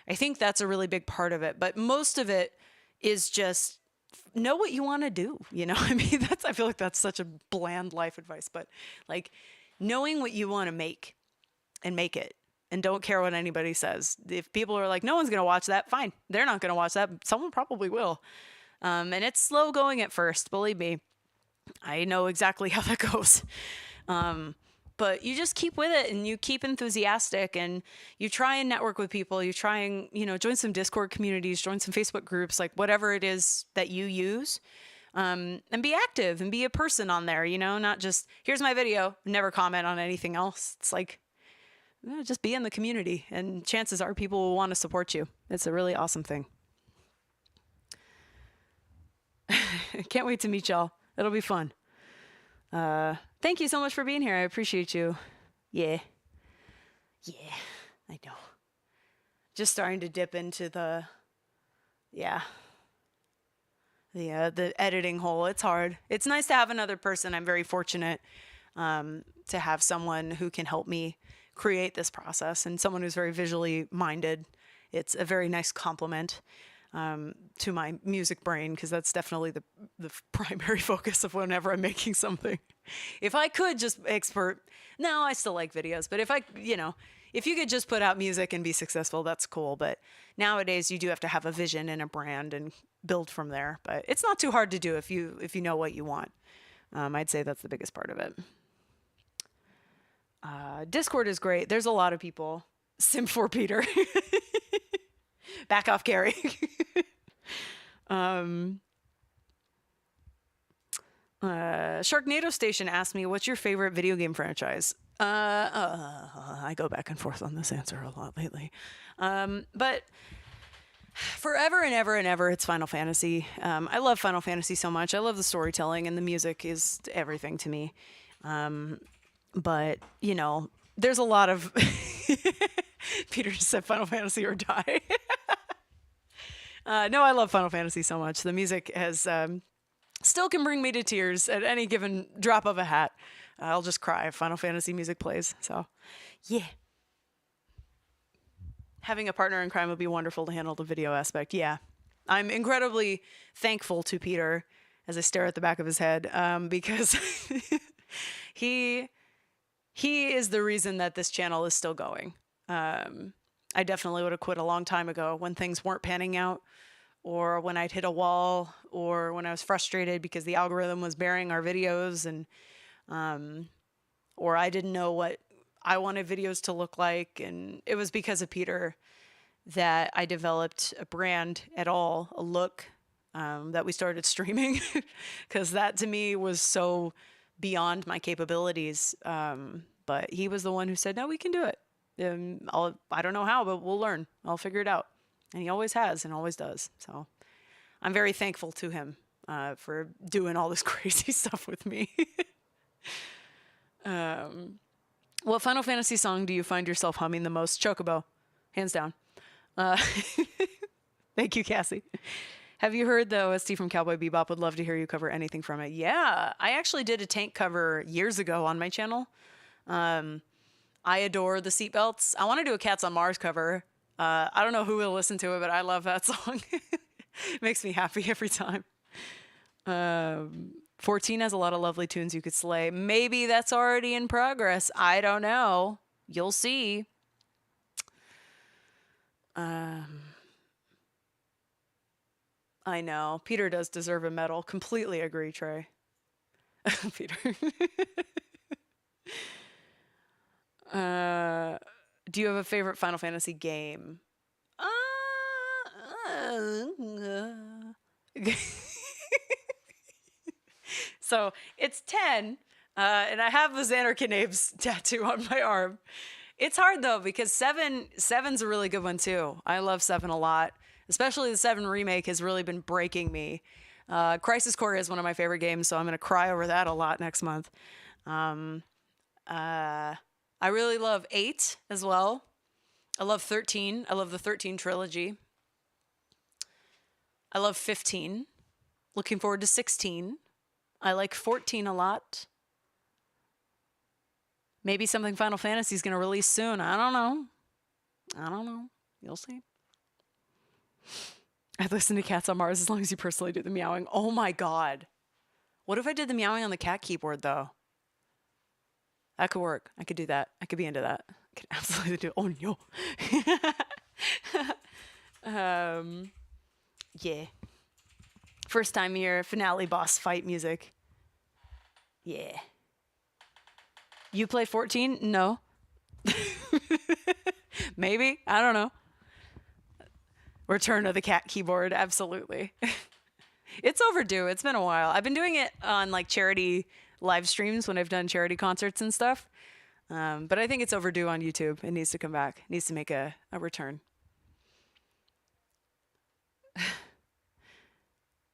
I think that's a really big part of it. But most of it is just know what you want to do. You know, I mean, I feel like that's such a bland life advice, but like knowing what you want to make and make it and don't care what anybody says. If people are like, no one's going to watch that, fine. They're not going to watch that. Someone probably will. And it's slow going at first, believe me. I know exactly how that goes. But you just keep with it and you keep enthusiastic and you try and network with people. You try and, you know, join some Discord communities, join some Facebook groups, like whatever it is that you use, and be active and be a person on there, you know, not just here's my video, never comment on anything else. It's like, just be in the community and chances are people will want to support you. It's a really awesome thing. Can't wait to meet y'all. It'll be fun. Thank you so much for being here. I appreciate you. Yeah, I know. Just starting to dip into the editing hole. It's hard. It's nice to have another person. I'm very fortunate to have someone who can help me create this process and someone who's very visually minded. It's a very nice compliment to my music brain, because that's definitely the primary focus of whenever I'm making something. If I could just no, I still like videos, but if you could just put out music and be successful, that's cool. But nowadays you do have to have a vision and a brand and build from there. But it's not too hard to do if you know what you want. I'd say that's the biggest part of it. Discord is great. There's a lot of people. Sim for Peter. Back off, Gary. Sharknado Station asked me, what's your favorite video game franchise? I go back and forth on this answer a lot lately. But forever and ever and ever, it's Final Fantasy. I love Final Fantasy so much. I love the storytelling, and the music is everything to me. But, you know, there's a lot of... Peter just said Final Fantasy or die. No, I love Final Fantasy so much. The music has still can bring me to tears at any given drop of a hat. I'll just cry if Final Fantasy music plays. So, yeah. Having a partner in crime would be wonderful to handle the video aspect. Yeah. I'm incredibly thankful to Peter as I stare at the back of his head, because he is the reason that this channel is still going. I definitely would have quit a long time ago when things weren't panning out. or when I'd hit a wall, or when I was frustrated because the algorithm was burying our videos, and or I didn't know what I wanted videos to look like. And it was because of Peter that I developed a brand at all, a look, that we started streaming, because that to me was so beyond my capabilities. But he was the one who said, no, we can do it. I don't know how, but we'll learn. I'll figure it out. And he always has and always does. So I'm very thankful to him for doing all this crazy stuff with me. What Final Fantasy song do you find yourself humming the most? Chocobo, hands down. Thank you, Cassie. Have you heard the OST from Cowboy Bebop? Would love to hear you cover anything from it. Yeah, I actually did a Tank cover years ago on my channel. I adore the seatbelts. I want to do a Cats on Mars cover. I don't know who will listen to it, but I love that song. It makes me happy every time. 14 has a lot of lovely tunes you could slay. Maybe that's already in progress. I don't know. You'll see. I know. Peter does deserve a medal. Completely agree, Trey. Peter. Do you have a favorite Final Fantasy game? So it's 10, and I have the Xanarkin Names tattoo on my arm. It's hard though, because 7's a really good one too. I love 7 a lot. Especially the 7 remake has really been breaking me. Crisis Core is one of my favorite games, so I'm going to cry over that a lot next month. I really love 8 as well. I love 13. I love the 13 trilogy. I love 15. Looking forward to 16. I like 14 a lot. Maybe something Final Fantasy is going to release soon. I don't know. You'll see. I'd listen to Cats on Mars as long as you personally do the meowing. Oh my God. What if I did the meowing on the cat keyboard though? That could work. I could do that. I could be into that. I could absolutely do it. Oh no. Yeah. First time here, finale boss fight music. Yeah. You play 14? No. Maybe. I don't know. Return of the cat keyboard. Absolutely. It's overdue. It's been a while. I've been doing it on like charity live streams when I've done charity concerts and stuff. But I think it's overdue on YouTube. It needs to come back. It needs to make a return.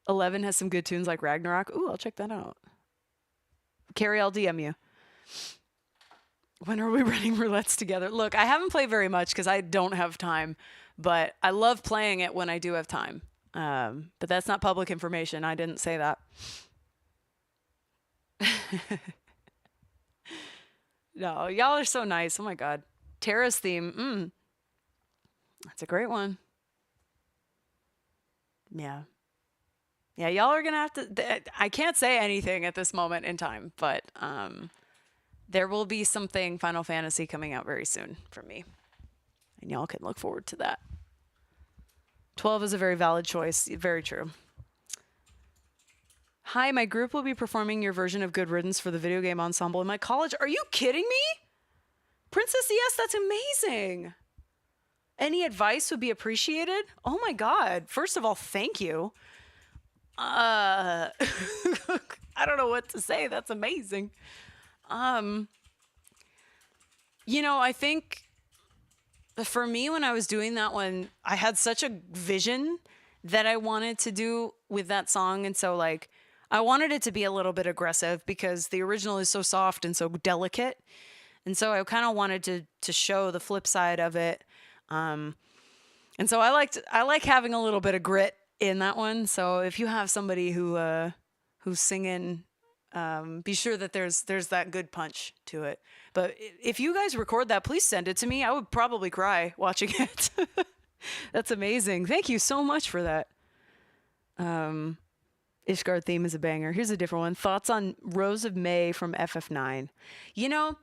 11 has some good tunes like Ragnarok. Ooh, I'll check that out. Carrie, I'll DM you. When are we running roulettes together? Look, I haven't played very much because I don't have time, but I love playing it when I do have time. But that's not public information. I didn't say that. No, y'all are so nice. Oh my God. Terra's theme. That's a great one. Yeah. Yeah, y'all are going to have to... I can't say anything at this moment in time, but there will be something Final Fantasy coming out very soon from me. And y'all can look forward to that. 12 is a very valid choice. Very true. Hi, my group will be performing your version of Good Riddance for the video game ensemble in my college. Are you kidding me? Princess, yes, that's amazing. Any advice would be appreciated. Oh my God. First of all, thank you. I don't know what to say. That's amazing. You know, I think for me, when I was doing that one, I had such a vision that I wanted to do with that song. And so like, I wanted it to be a little bit aggressive because the original is so soft and so delicate. And so I kind of wanted to show the flip side of it. And so I like having a little bit of grit in that one. So if you have somebody who's singing, be sure that there's that good punch to it. But if you guys record that, please send it to me. I would probably cry watching it. That's amazing. Thank you so much for that. Ishgard theme is a banger. Here's a different one. Thoughts on Rose of May from FF9. You know,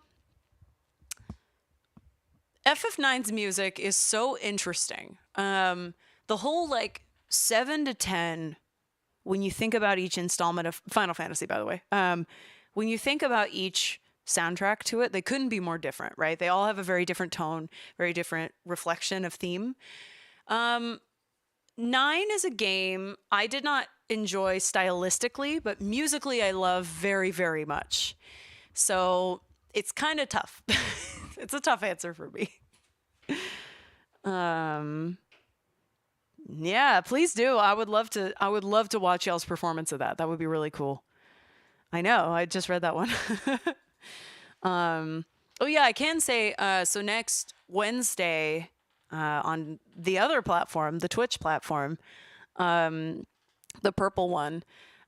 FF9's music is so interesting. The whole like 7 to 10, when you think about each installment of Final Fantasy, by the way, when you think about each soundtrack to it, they couldn't be more different, right? They all have a very different tone, very different reflection of theme. 9 is a game I did not enjoy stylistically, but musically I love very, very much. So it's kind of tough. It's a tough answer for me. Yeah, please do. I would love to watch y'all's performance of that. That would be really cool. I know. I just read that one. Oh yeah, I can say, so next Wednesday, on the other platform, the Twitch platform, the purple one,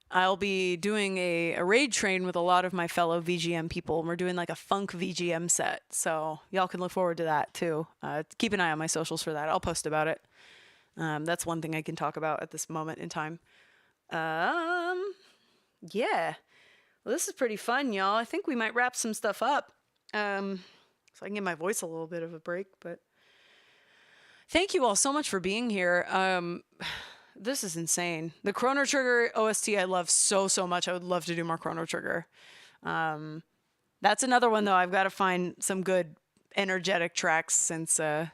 I'll be doing a raid train with a lot of my fellow VGM people. We're doing like a funk VGM set. So y'all can look forward to that too. Keep an eye on my socials for that. I'll post about it. That's one thing I can talk about at this moment in time. Yeah. Well, this is pretty fun, y'all. I think we might wrap some stuff up. So I can give my voice a little bit of a break, but thank you all so much for being here. This is insane. The Chrono Trigger OST I love so much. I would love to do more Chrono Trigger. That's another one though. I've got to find some good energetic tracks since the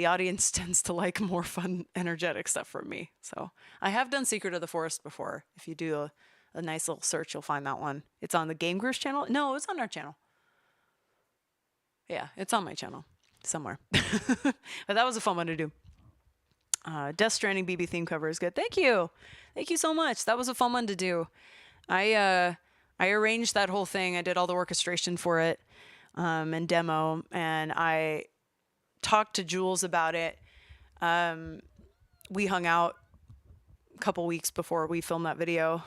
audience tends to like more fun, energetic stuff from me. So I have done Secret of the Forest before. If you do a nice little search, you'll find that one. It's on the Game Grooves channel. No, it's on our channel. Yeah, it's on my channel somewhere. But that was a fun one to do. Death Stranding BB theme cover is good. Thank you. Thank you so much. That was a fun one to do. I arranged that whole thing. I did all the orchestration for it, and demo, and I talked to Jules about it. We hung out a couple weeks before we filmed that video,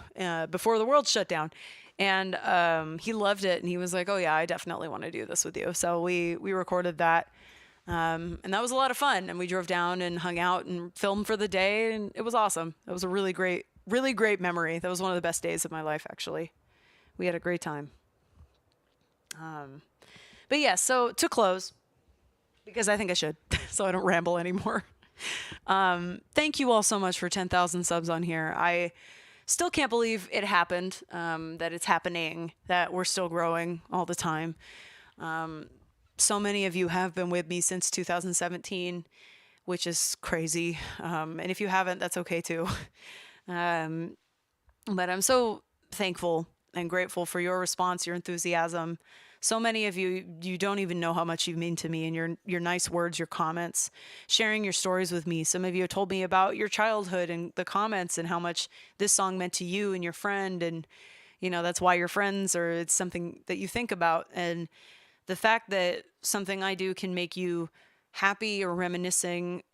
before the world shut down. And he loved it, and he was like, oh yeah, I definitely want to do this with you. So we recorded that. And that was a lot of fun. And we drove down and hung out and filmed for the day, and it was awesome. It was a really great memory. That was one of the best days of my life, actually. We had a great time. But yeah, so to close, because I think I should, so I don't ramble anymore. Thank you all so much for 10,000 subs on here. I still can't believe it happened, that it's happening, that we're still growing all the time. So many of you have been with me since 2017, which is crazy. And if you haven't, that's okay too. But I'm so thankful and grateful for your response, your enthusiasm. So many of you, you don't even know how much you mean to me, and your nice words, your comments, sharing your stories with me. Some of you have told me about your childhood and the comments and how much this song meant to you and your friend. And, you know, that's why you're friends, or it's something that you think about. And the fact that something I do can make you happy or reminiscing,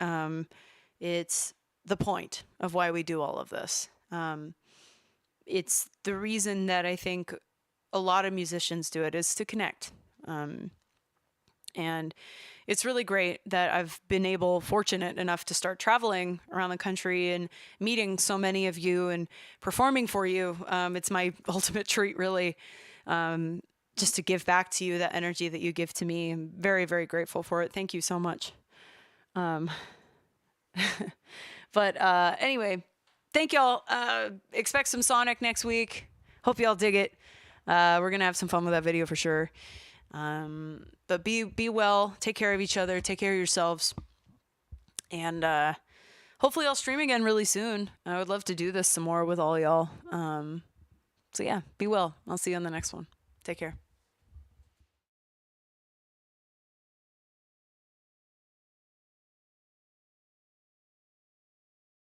it's the point of why we do all of this. It's the reason that I think a lot of musicians do it, is to connect. And it's really great that I've been fortunate enough to start traveling around the country and meeting so many of you and performing for you. It's my ultimate treat, really, just to give back to you that energy that you give to me. I'm very, very grateful for it. Thank you so much. But anyway, thank y'all. Expect some Sonic next week. Hope y'all dig it. We're going to have some fun with that video for sure. But be well, take care of each other, take care of yourselves. And hopefully I'll stream again really soon. I would love to do this some more with all y'all. So yeah, be well. I'll see you on the next one. Take care.